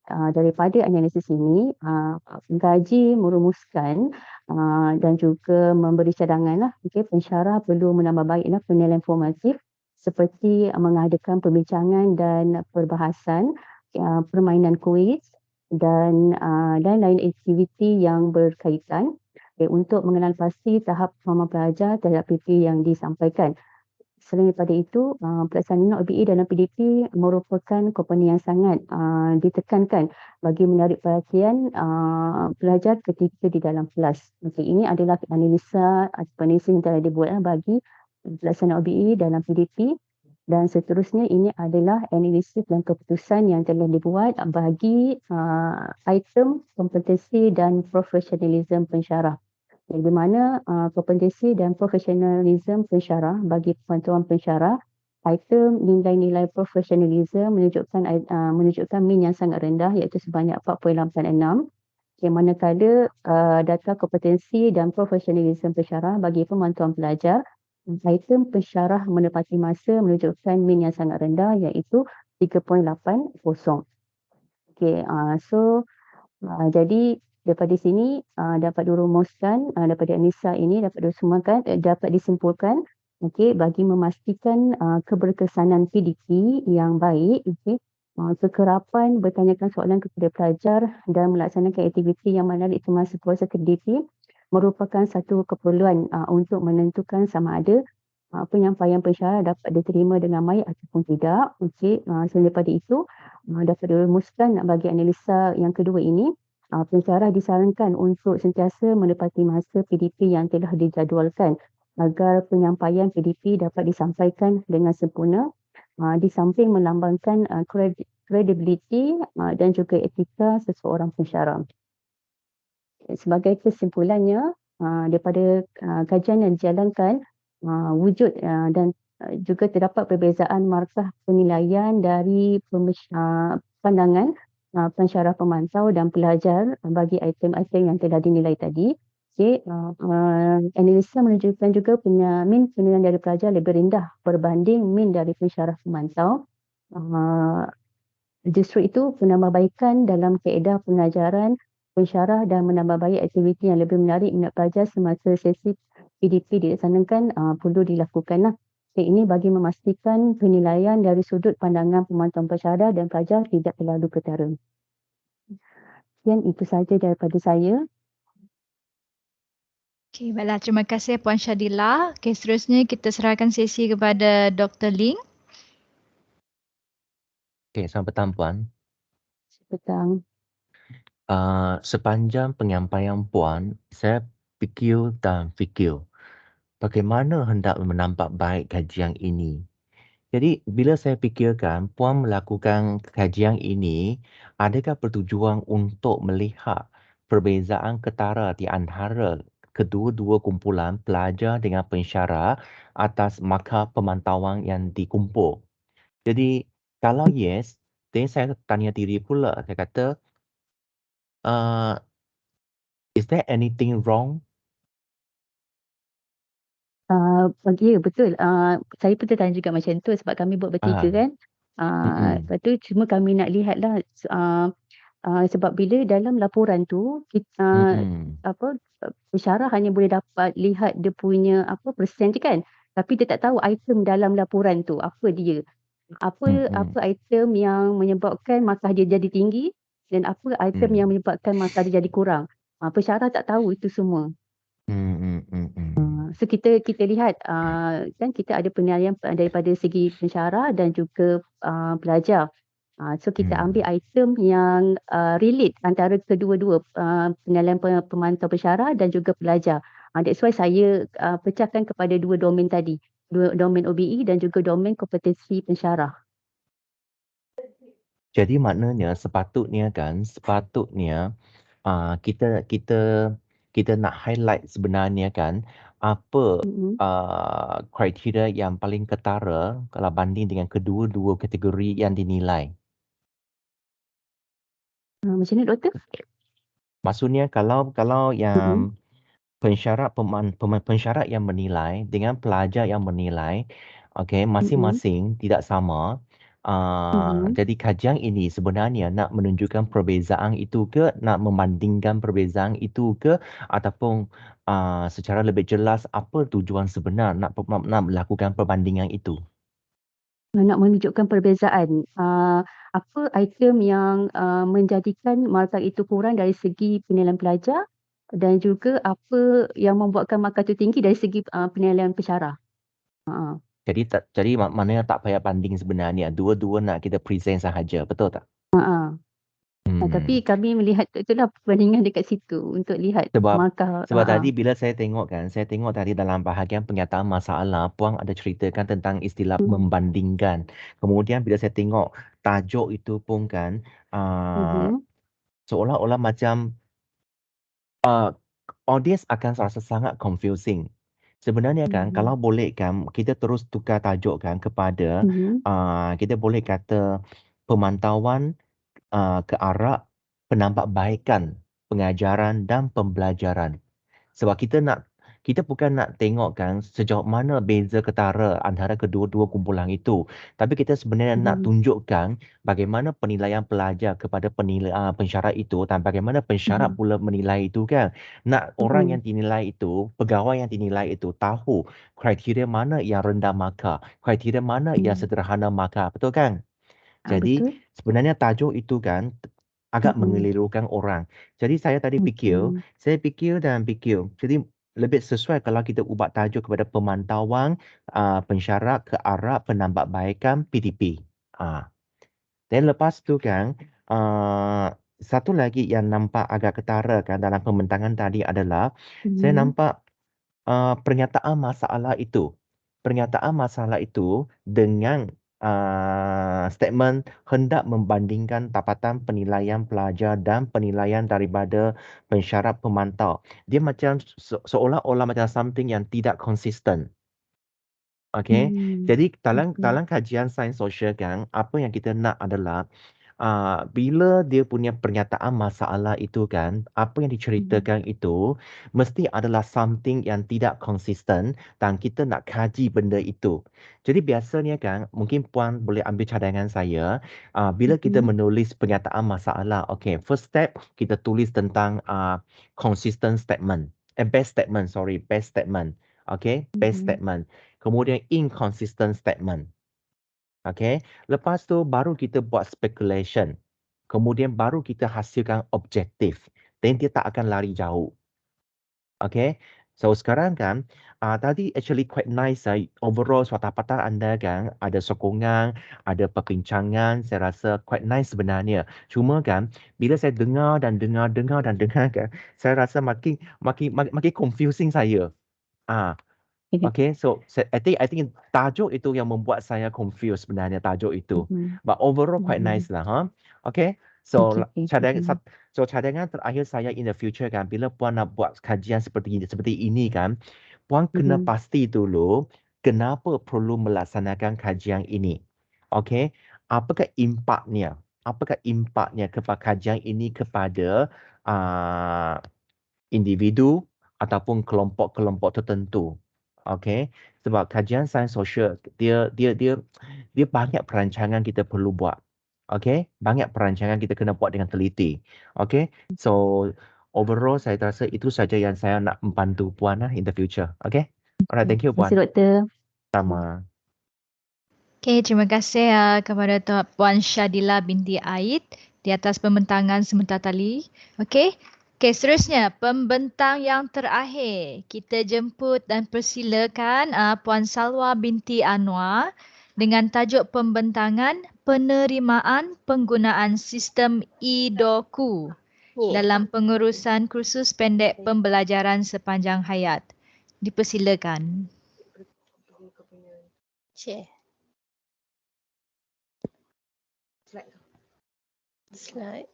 Daripada analisis ini, pengkaji merumuskan dan juga memberi cadangan pensyarah perlu menambah baiklah penilaian formatif seperti mengadakan perbincangan dan perbahasan, permainan kuis dan lain aktiviti yang berkaitan untuk mengenal pasti tahap pemahaman pelajar terhadap PP yang disampaikan. Selain daripada itu, pelaksanaan OBE dalam PDP merupakan komponen yang sangat ditekankan bagi menarik perhatian pelajar ketika di dalam kelas. Ini adalah analisa atau analisis yang telah dibuat bagi pelaksanaan OBE dalam PDP, dan seterusnya ini adalah analisis dan keputusan yang telah dibuat bagi item kompetensi dan profesionalisme pensyarah. Di mana kompetensi dan profesionalisme pensyarah bagi pemantauan pensyarah, item nilai-nilai profesionalisme menunjukkan min yang sangat rendah iaitu sebanyak 4.86, yang manakala data kompetensi dan profesionalisme pensyarah bagi pemantauan pelajar, item pensyarah menepati masa menunjukkan min yang sangat rendah iaitu 3.80. Jadi daripada sini dapat dirumuskan, daripada analisa ini dapat disimpulkan bagi memastikan keberkesanan PDP yang baik, kekerapan bertanyakan soalan kepada pelajar dan melaksanakan aktiviti yang menarik semasa proses PDP merupakan satu keperluan untuk menentukan sama ada penyampaian pensyarah dapat diterima dengan baik ataupun tidak. Selain daripada itu, dapat dirumuskan bagi analisa yang kedua ini, pensyarah disarankan untuk sentiasa menepati masa PDP yang telah dijadualkan agar penyampaian PDP dapat disampaikan dengan sempurna, di samping melambangkan kredibiliti dan juga etika seseorang pensyarah. Sebagai kesimpulannya, daripada kajian yang dijalankan, wujud dan juga terdapat perbezaan markah penilaian dari pandangan pensyarah pemantau dan pelajar bagi item-item yang telah dinilai tadi. Analisa menunjukkan juga min penilaian dari pelajar lebih rendah berbanding min dari pensyarah pemantau. Justru itu, penambahbaikan dalam kaedah pengajaran pensyarah dan menambah baik aktiviti yang lebih menarik minat pelajar semasa sesi PDP dilaksanakan perlu dilakukan. Ini bagi memastikan penilaian dari sudut pandangan pemantauan pensyarah dan pelajar tidak terlalu ketara. Sekian, itu sahaja daripada saya. Okey, baiklah. Terima kasih Puan Syadila. Okey, seterusnya kita serahkan sesi kepada Dr. Ling. Okay, selamat petang Puan. Petang. Sepanjang penyampaian Puan, saya fikir bagaimana hendak menampak baik kajian ini. Jadi, bila saya fikirkan Puan melakukan kajian ini, adakah bertujuan untuk melihat perbezaan ketara di antara kedua-dua kumpulan pelajar dengan pensyarah atas markah pemantauan yang dikumpul? Jadi, kalau yes, then saya tanya diri pula, saya kata, is there anything wrong? Ya, betul. Saya pun tertanya juga macam tu sebab kami buat bertiga kan. Lepas tu cuma kami nak lihatlah sebab bila dalam laporan tu kita pensyarah hanya boleh dapat lihat dia punya persen je kan. Tapi dia tak tahu item dalam laporan tu apa dia. Apa item yang menyebabkan markah dia jadi tinggi dan apa item yang menyebabkan markah dia jadi kurang. Pensyarah tak tahu itu semua. So kita lihat kan kita ada penilaian daripada segi pensyarah dan juga pelajar. So kita ambil item yang relate antara kedua-dua penilaian pemantau pensyarah dan juga pelajar. That's why saya pecahkan kepada dua domain tadi, dua domain OBE dan juga domain kompetensi pensyarah. Jadi maknanya sepatutnya kita nak highlight sebenarnya kan apa kriteria yang paling ketara kalau banding dengan kedua-dua kategori yang dinilai. Macam mana doktor? Maksudnya kalau Mm-mm. yang pensyarat yang menilai dengan pelajar yang menilai, okey, Mm-mm. masing-masing tidak sama. Mhm. Jadi kajian ini sebenarnya nak menunjukkan perbezaan itu ke, nak membandingkan perbezaan itu ke, ataupun secara lebih jelas apa tujuan sebenar nak melakukan perbandingan itu. Nak menunjukkan perbezaan. Apa item yang menjadikan markah itu kurang dari segi penilaian pelajar dan juga apa yang membuatkan markah itu tinggi dari segi penilaian pensyarah. Ha. Jadi maknanya tak payah banding sebenarnya. Dua-dua nak kita present sahaja. Betul tak? Ha. Tapi kami melihat itulah perbandingan dekat situ untuk lihat Sebab markah. tadi bila saya tengok tadi dalam bahagian pernyataan masalah, Puang ada ceritakan tentang istilah membandingkan. Kemudian bila saya tengok tajuk itu pun kan, seolah-olah macam audience akan rasa sangat confusing. Sebenarnya kan, kalau boleh kan, kita terus tukar tajuk kan kepada, kita boleh kata pemantauan ke arah penambahbaikan pengajaran dan pembelajaran. Sebab kita bukan nak tengok kan sejauh mana beza ketara antara kedua-dua kumpulan itu. Tapi kita sebenarnya nak tunjukkan bagaimana penilaian pelajar kepada pensyarat itu dan bagaimana pensyarat pula menilai itu kan. Nak orang yang dinilai itu, pegawai yang dinilai itu tahu kriteria mana yang rendah markah, kriteria mana yang sederhana markah. Betul kan? Jadi Betul. sebenarnya tajuk itu kan agak mengelirukan orang. Jadi saya tadi saya fikir. Jadi lebih sesuai kalau kita ubah tajuk kepada pemantauan pensyarat ke arah penambahbaikan PDP. Dan lepas tu kan, satu lagi yang nampak agak ketara kan dalam pembentangan tadi adalah saya nampak pernyataan masalah itu. Pernyataan masalah itu dengan statement hendak membandingkan tapatan penilaian pelajar dan penilaian daripada pensyarat pemantau. Dia macam seolah-olah macam something yang tidak konsisten. Okay, jadi dalam kajian sains sosial kan, apa yang kita nak adalah bila dia punya pernyataan masalah itu kan, apa yang diceritakan itu mesti adalah something yang tidak konsisten dan kita nak kaji benda itu. Jadi biasanya kan, mungkin Puan boleh ambil cadangan saya, bila kita menulis pernyataan masalah, okay, first step kita tulis tentang consistent statement. Best statement. Okay, best statement. Kemudian inconsistent statement. Okay. Lepas tu baru kita buat speculation. Kemudian baru kita hasilkan objektif. Dan dia tak akan lari jauh. Okay. So sekarang kan, tadi actually quite nice. Overall suatapatan anda kan, ada sokongan, ada perbincangan. Saya rasa quite nice sebenarnya. Cuma kan, bila saya dengar kan, saya rasa makin confusing saya. Okay, so I think tajuk itu yang membuat saya confused sebenarnya tajuk itu. But overall quite nice lah, huh? Okay, so cadangan terakhir saya in the future kan, bila Puan nak buat kajian seperti ini kan, Puan kena pasti dulu kenapa perlu melaksanakan kajian ini. Okay, apakah impaknya? Kepada kajian ini kepada individu ataupun kelompok-kelompok tertentu. Okay, sebab kajian sains sosial dia banyak perancangan kita perlu buat. Okay, banyak perancangan kita kena buat dengan teliti. Okay, so overall saya rasa itu saja yang saya nak membantu Puan in the future. Okay, alright, thank you Terima kasih, Puan. Doktor. Sama. Okay, terima kasih kepada Puan Syadila binti Aid di atas pembentangan sebentar tadi. Okay, seterusnya pembentang yang terakhir. Kita jemput dan persilakan Puan Salwa binti Anwar dengan tajuk pembentangan penerimaan penggunaan sistem e-doku dalam pengurusan kursus pendek pembelajaran sepanjang hayat. Dipersilakan. Share. Slide.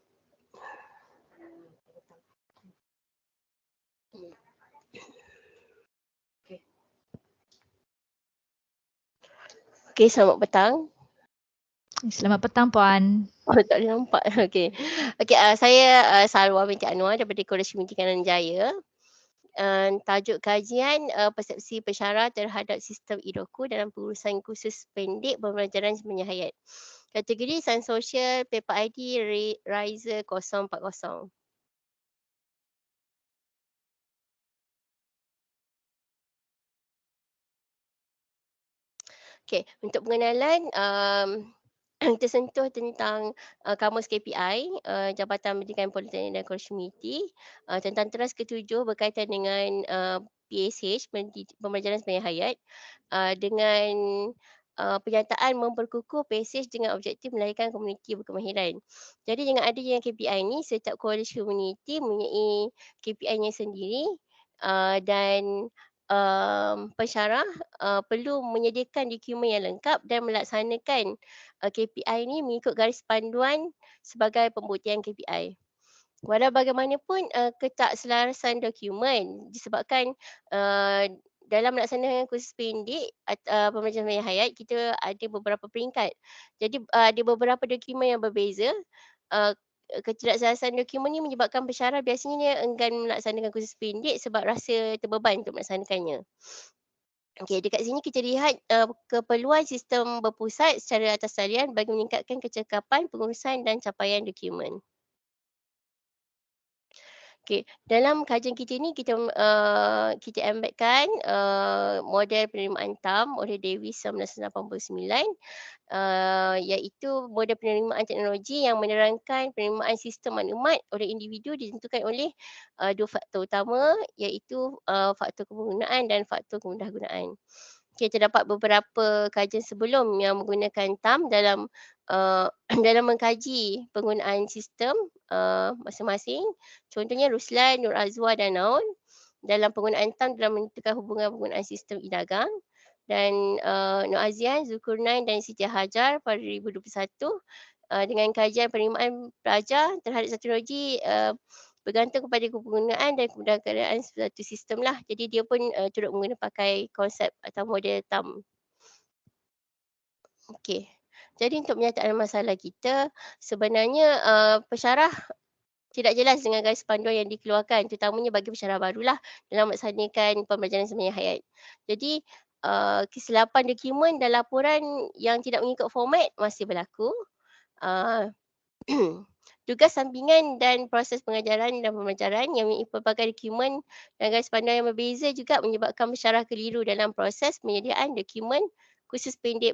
Okay, selamat petang. Selamat petang Puan. Oh, tak boleh nampak. Okey. Okey, saya Salwa binti Anwar daripada Koalisi Pendidikan Jaya. Tajuk kajian persepsi pensyarah terhadap sistem IDOKU dalam pengurusan kursus pendek pembelajaran semenjak hayat. Kategori Sains Sosial, paper ID Riser 040. Okey, untuk pengenalan kita sentuh tentang kamus KPI, Jabatan Pendidikan Politeknik dan Komuniti, tentang teras ketujuh berkaitan dengan PSH, pembelajaran sepanjang hayat, dengan penyataan memperkukuh PSH dengan objektif melahirkan komuniti berkemahiran. Jadi dengan adanya KPI ni, setiap koalisi komuniti mempunyai KPI-nya sendiri, dan pensyarah perlu menyediakan dokumen yang lengkap dan melaksanakan KPI ni mengikut garis panduan sebagai pembuktian KPI. Walau bagaimanapun ketakselarasan dokumen disebabkan dalam melaksanakan kursus pendek pembelajaran sepanjang hayat kita ada beberapa peringkat. Jadi ada beberapa dokumen yang berbeza. Ketidakselasan dokumen ni menyebabkan pensyarah biasanya enggan melaksanakan kursus pendek sebab rasa terbeban untuk melaksanakannya. Okey, dekat sini kita lihat keperluan sistem berpusat secara atas talian bagi meningkatkan kecekapan pengurusan dan capaian dokumen. Okey, dalam kajian kita ni kita embedkan model penerimaan TAM oleh Davis 1989, iaitu model penerimaan teknologi yang menerangkan penerimaan sistem maklumat oleh individu ditentukan oleh dua faktor utama, iaitu faktor penggunaan dan faktor kemudahgunaan. Kita dapat beberapa kajian sebelum yang menggunakan TAM dalam dalam mengkaji penggunaan sistem masing-masing. Contohnya Ruslan, Nur Azwa dan Naun dalam penggunaan TAM dalam menentukan hubungan penggunaan sistem e-dagang, dan Nur Azian, Zulkarnain dan Siti Hajar pada 2021 dengan kajian penerimaan pelajar terhadap teknologi bergantung kepada penggunaan dan kemudahan suatu sistem lah. Jadi dia pun turut menggunakan pakai konsep atau model TAM. Okey. Jadi untuk penyataan masalah kita, sebenarnya pensyarah tidak jelas dengan garis panduan yang dikeluarkan, terutamanya bagi pensyarah barulah dalam melaksanakan pembelajaran semenjak hayat. Jadi kesilapan dokumen dan laporan yang tidak mengikut format masih berlaku. Tugas sampingan dan proses pengajaran dan pembelajaran yang memiliki pelbagai dokumen dan garis panduan yang berbeza juga menyebabkan pensyarah keliru dalam proses penyediaan dokumen kursus pendek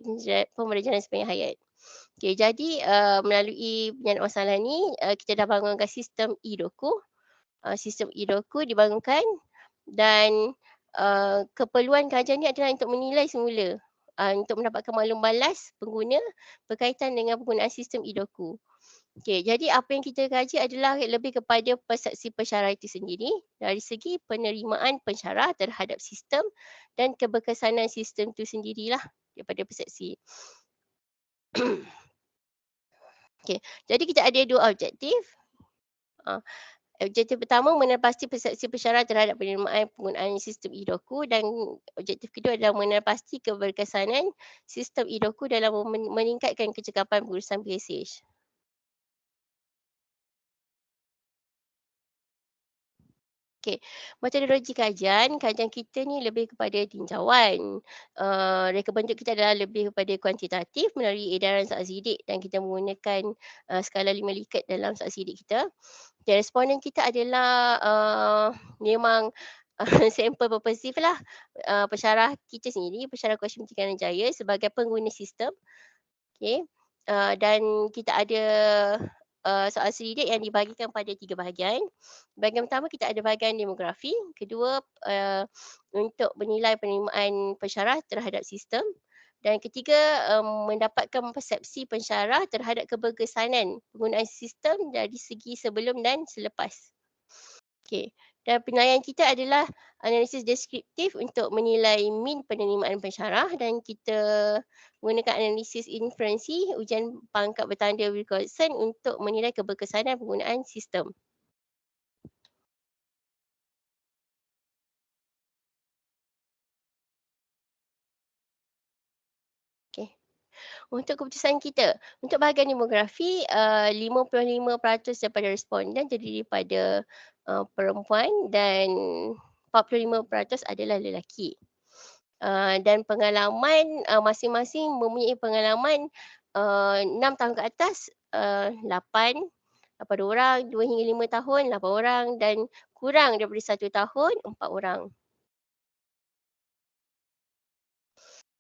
pembelajaran sepanjang hayat. Okey, jadi melalui penyataan masalah ni kita dah bangunkan sistem e-doku. Sistem e-doku dibangunkan dan keperluan kajian ni adalah untuk menilai semula untuk mendapatkan maklum balas pengguna berkaitan dengan penggunaan sistem e-doku. Okey, jadi apa yang kita kaji adalah lebih kepada persepsi pensyarah itu sendiri dari segi penerimaan pensyarah terhadap sistem dan keberkesanan sistem itu sendirilah daripada persepsi. Okey, jadi kita ada dua objektif. Objektif pertama mengenai pasti persepsi pensyarah terhadap penerimaan penggunaan sistem e-doku, dan objektif kedua adalah mengenai pasti keberkesanan sistem e-doku dalam meningkatkan kecekapan pengurusan PSH. Okey, metodologi kajian kita ni lebih kepada tinjauan. Reka bentuk kita adalah lebih kepada kuantitatif melalui edaran soal sidik, dan kita menggunakan skala 5 Likert dalam soal sidik kita. Dan responden kita adalah memang sampel purposive lah. Pensyarah kita sendiri, pensyarah Koalisi Pendidikan Jaya sebagai pengguna sistem. Okey, dan kita ada soal sidik yang dibahagikan pada 3 bahagian. Bahagian pertama kita ada bahagian demografi, kedua untuk menilai penerimaan pensyarah terhadap sistem, dan ketiga mendapatkan persepsi pensyarah terhadap keberkesanan penggunaan sistem dari segi sebelum dan selepas. Okey, dan penilaian kita adalah analisis deskriptif untuk menilai min penerimaan pensyarah, dan kita menggunakan analisis inferensi ujian pangkat bertanda Wilcoxon untuk menilai keberkesanan penggunaan sistem. Okey. untuk keputusan kita. Untuk bahagian demografi, 55% daripada responden terdiri daripada perempuan dan 45% adalah lelaki. Dan pengalaman masing-masing mempunyai pengalaman 6 tahun ke atas 8 orang, 2 hingga 5 tahun 8 orang dan kurang daripada 1 tahun 4 orang.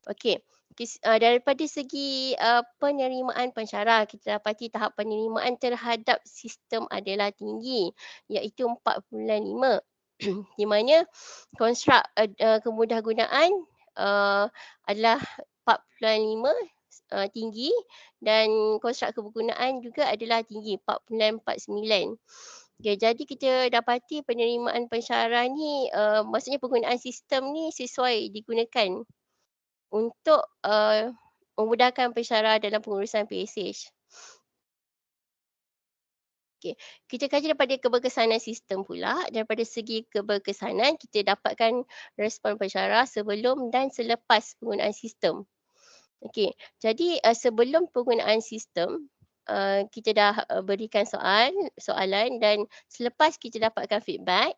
Okey. Daripada segi penerimaan pensyarah, kita dapati tahap penerimaan terhadap sistem adalah tinggi, iaitu 4.5. Di mana konstruk kemudahan adalah 4.5 tinggi dan konstruk kegunaan juga adalah tinggi 4.49. Okay, jadi kita dapati penerimaan pensyarah ni maksudnya penggunaan sistem ni sesuai digunakan untuk memudahkan pensyarah dalam pengurusan PSH. Okay. Kita kaji daripada keberkesanan sistem pula. Daripada segi keberkesanan, kita dapatkan respon pensyarah sebelum dan selepas penggunaan sistem. Okey, jadi sebelum penggunaan sistem, kita dah berikan soalan dan selepas kita dapatkan feedback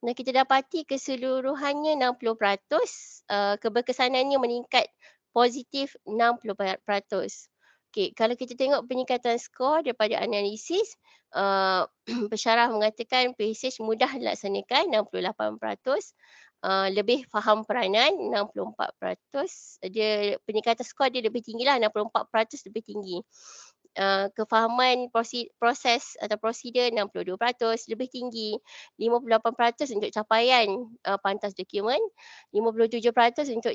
dan kita dapati keseluruhannya 60%, keberkesanannya meningkat positif 60%. Okey, kalau kita tengok peningkatan skor daripada analisis, pensyarah mengatakan PSH mudah dilaksanakan 68%, lebih faham peranan 64%, dia peningkatan skor dia lebih tinggilah 64% lebih tinggi. Kefahaman proses atau prosedur 62% lebih tinggi, 58% untuk capaian pantas dokumen, 57% untuk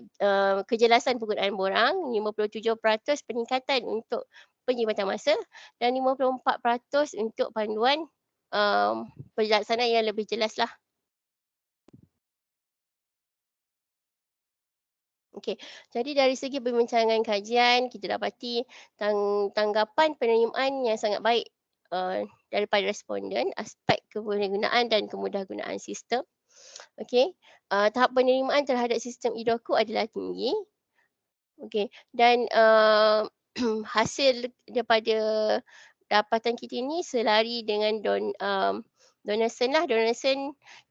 kejelasan penggunaan borang, 57% peningkatan untuk penjimatan masa dan 54% untuk panduan pelaksanaan yang lebih jelas lah. Okey, jadi dari segi perbincangan kajian, kita dapati tanggapan penerimaan yang sangat baik daripada responden, aspek kegunaan dan kemudahan sistem. Okey, tahap penerimaan terhadap sistem e-doku adalah tinggi. Okey, dan hasil daripada dapatan kita ini selari dengan Donaldson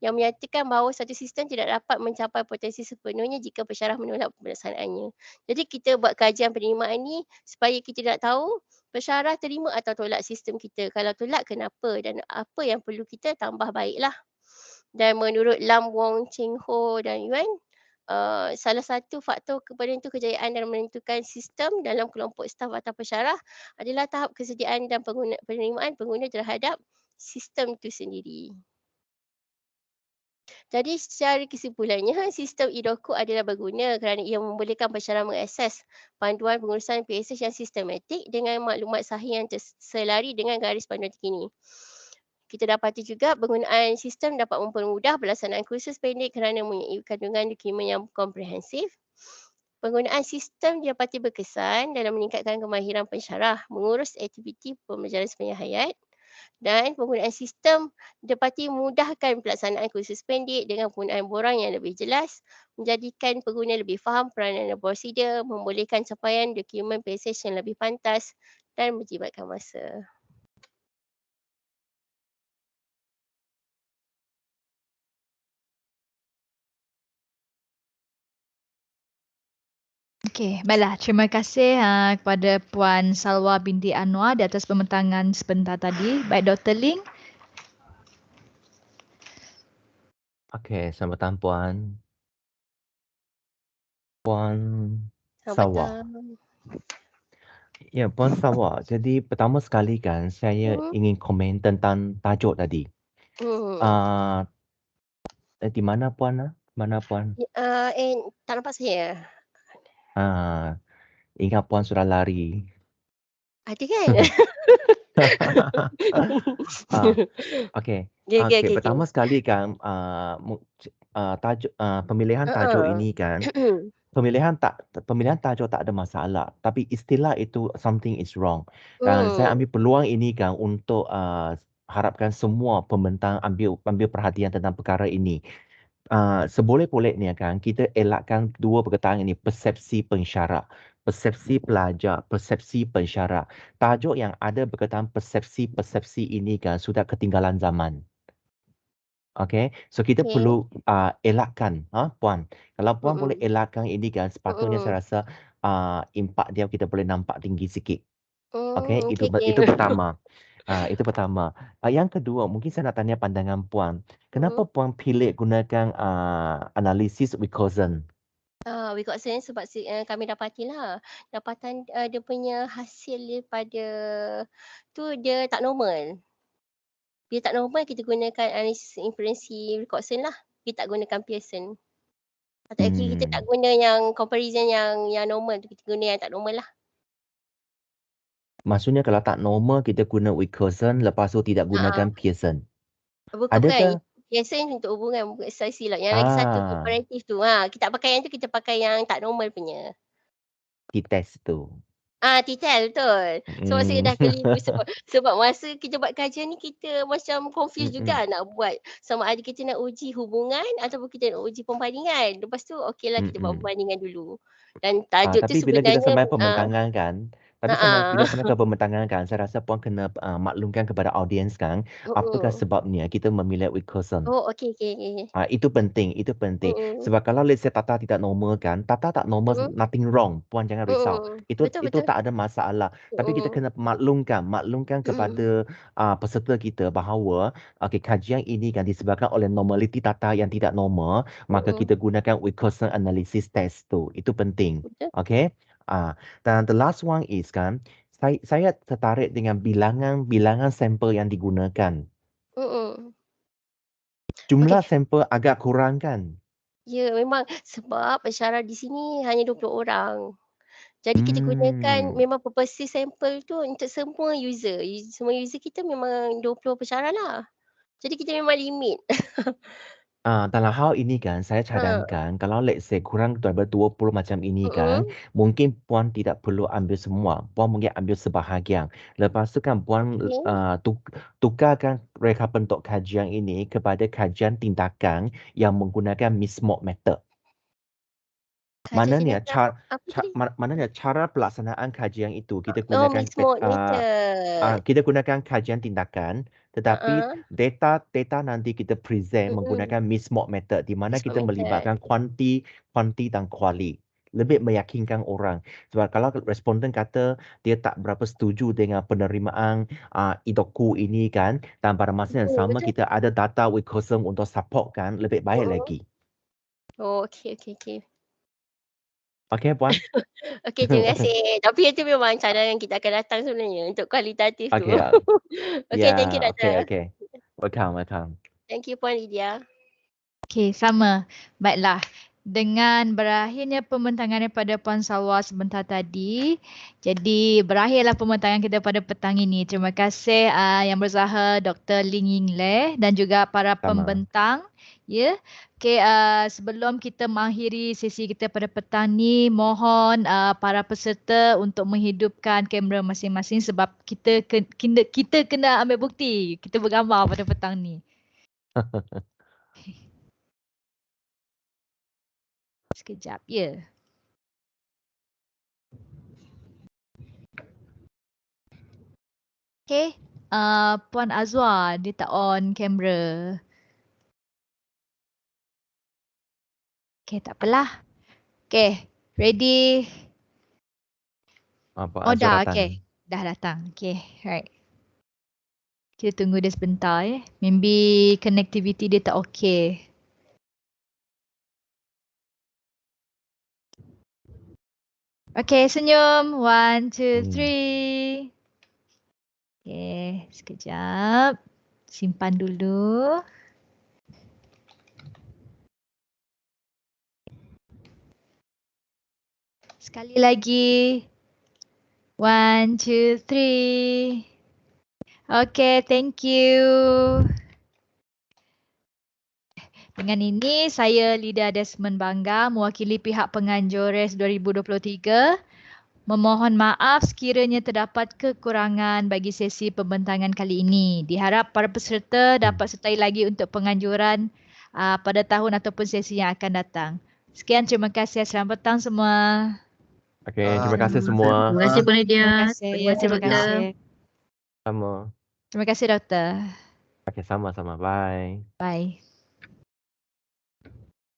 yang menyatakan bahawa satu sistem tidak dapat mencapai potensi sepenuhnya jika pensyarah menolak pelaksanaannya. Jadi kita buat kajian penerimaan ni supaya kita nak tahu pensyarah terima atau tolak sistem kita. Kalau tolak kenapa dan apa yang perlu kita tambah baiklah. Dan menurut Lam, Wong, Cheng Ho dan Yuan, salah satu faktor kepenentu kejayaan dalam menentukan sistem dalam kelompok staf atau pensyarah adalah tahap kesediaan dan penerimaan pengguna terhadap sistem itu sendiri. Jadi secara kesimpulannya, sistem e-doku adalah berguna kerana ia membolehkan pensyarah mengakses panduan pengurusan PSH yang sistematik dengan maklumat sahih yang selari dengan garis panduan terkini. Kita dapati juga penggunaan sistem dapat mempermudah pelaksanaan kursus pendek kerana mempunyai kandungan dokumen yang komprehensif. Penggunaan sistem didapati berkesan dalam meningkatkan kemahiran pensyarah mengurus aktiviti pembelajaran sepanjang hayat. Dan penggunaan sistem didapati memudahkan pelaksanaan kursus pendek dengan penggunaan borang yang lebih jelas, menjadikan pengguna lebih faham peranan dan prosedur, membolehkan capaian dokumen PSH yang lebih pantas dan menjimatkan masa. Okey, baiklah. Terima kasih kepada Puan Salwa binti Anwar di atas pembentangan sebentar tadi. Baik, Dr. Ling. Okey, selamat petang Puan. Puan Selamat Salwa. petang. Ya, Puan Salwa. Jadi pertama sekali kan saya ingin komen tentang tajuk tadi. Di mana Puan? Mana Puan? Tak nampak saya. Ingat Puan sudah lari. Ada kan? Okey. Okay. Pertama sekali kan tajuk pemilihan tajuk ini kan pemilihan tajuk tak ada masalah, tapi istilah itu something is wrong. Dan saya ambil peluang ini kan untuk harapkan semua pembentang ambil perhatian tentang perkara ini. Seboleh-bolehnya kan kita elakkan dua perkataan ini, persepsi pensyarah. persepsi pelajar, persepsi pensyarah. Tajuk yang ada berkaitan persepsi-persepsi ini kan sudah ketinggalan zaman. Okay, so kita Okey. perlu elakkan, Puan. Kalau Puan boleh elakkan ini kan, sepatutnya saya rasa impak dia kita boleh nampak tinggi sikit. Okay, Okey, itu okey. pertama. Itu pertama. Yang kedua, mungkin saya nak tanya pandangan Puan. Kenapa Puan pilih gunakan analisis Wilcoxon? Wilcoxon sebab kami dapatilah dapatan dia punya hasil daripada tu dia tak normal. Bila tak normal kita gunakan analisis inferensi Wilcoxon lah. Kita tak gunakan Pearson. Atau actually kita tak guna yang comparison yang normal tu, kita guna yang tak normal lah. Maksudnya kalau tak normal kita guna Wilcoxon, lepas tu tidak gunakan Pearson. Bukan. Adakah? Pearson untuk hubungan saya silap. Yang lagi satu comparative tu. Kita tak pakai yang tu, kita pakai yang tak normal punya. T-test tu. T-test betul. So maksudnya dah keliru sebab masa kita buat kajian ni kita macam confused juga nak buat sama ada kita nak uji hubungan ataupun kita nak uji perbandingan. Lepas tu okeylah kita buat perbandingan dulu. Dan tajuk tu Tapi bila kita sebenarnya sampai pembentangan kan, bila sampai ke pembentangan kan, saya rasa Puan kena maklumkan kepada audiens kan, apakah sebabnya kita memilih Wilcoxon. Oh, okey. Itu penting. Sebab kalau let's say Tata tidak normal kan, Tata tak normal, nothing wrong. Puan jangan risau. Itu Betul. tak ada masalah. Tapi kita kena maklumkan kepada peserta kita bahawa kajian ini kan disebabkan oleh normaliti Tata yang tidak normal, maka kita gunakan Wilcoxon analysis test tu. Itu penting. Betul. Okay? Dan the last one is kan, saya tertarik dengan bilangan sampel yang digunakan. Jumlah sampel agak kurang kan? Ya, memang sebab pensyarah di sini hanya 20 orang. Jadi kita gunakan memang purpose sampel tu untuk semua user. Semua user kita memang 20 pensyarah lah. Jadi kita memang limit. Dalam hal ini kan, saya cadangkan kalau let's say kurang daripada 20 macam ini kan, mungkin Puan tidak perlu ambil semua. Puan mungkin ambil sebahagian. Lepas tu kan Puan tukarkan reka bentuk kajian ini kepada kajian tindakan yang menggunakan Mismod method. Maknanya cara pelaksanaan kajian itu kita gunakan kita gunakan kajian tindakan, tetapi data nanti kita present menggunakan Mismod method di mana kita melibatkan kuanti dan kuali. Lebih meyakinkan orang. Sebab kalau responden kata dia tak berapa setuju dengan penerimaan idoku ini kan, dan pada masa yang sama kita ada data Wilcoxon untuk support kan, lebih baik lagi. Oh, okey. Okey, Puan. Okey, terima kasih. Tapi itu memang cadangan kita akan datang sebenarnya untuk kualitatif tu. Okey, thank you Doktor. Okay. Welcome. Thank you Puan Lydia. Okey, sama. Baiklah. Dengan berakhirnya pembentangan daripada Puan Salwa sebentar tadi, jadi berakhirlah pembentangan kita pada petang ini. Terima kasih yang berusaha Dr. Ling Ying Le dan juga para pembentang. Ya. Okey, sebelum kita mengakhiri sesi kita pada petang ni, mohon para peserta untuk menghidupkan kamera masing-masing sebab kita kena ambil bukti. Kita bergambar pada petang ni. Sekejap, ya. Okay, Puan Azwa, dia tak on kamera. Okay, tak apalah. Okay, ready? Dah, okay. Dah datang. Okay, right. Kita tunggu dia sebentar ya. Maybe connectivity dia tak okay. Okay, senyum. 1, 2, 3. Okay, sekejap. Simpan dulu. Sekali lagi. 1, 2, 3. Okay, thank you. Dengan ini, saya Lydia Desmond Bangga mewakili pihak penganjur RES 2023 memohon maaf sekiranya terdapat kekurangan bagi sesi pembentangan kali ini. Diharap para peserta dapat sertai lagi untuk penganjuran pada tahun ataupun sesi yang akan datang. Sekian, terima kasih. Selamat petang semua. Okey, terima kasih Sama. semua. Terima kasih Bu Nadia. Terima kasih. Terima kasih Terima Doktor. kasih. Sama. Terima kasih doktor. Okey, sama-sama. Bye. Bye.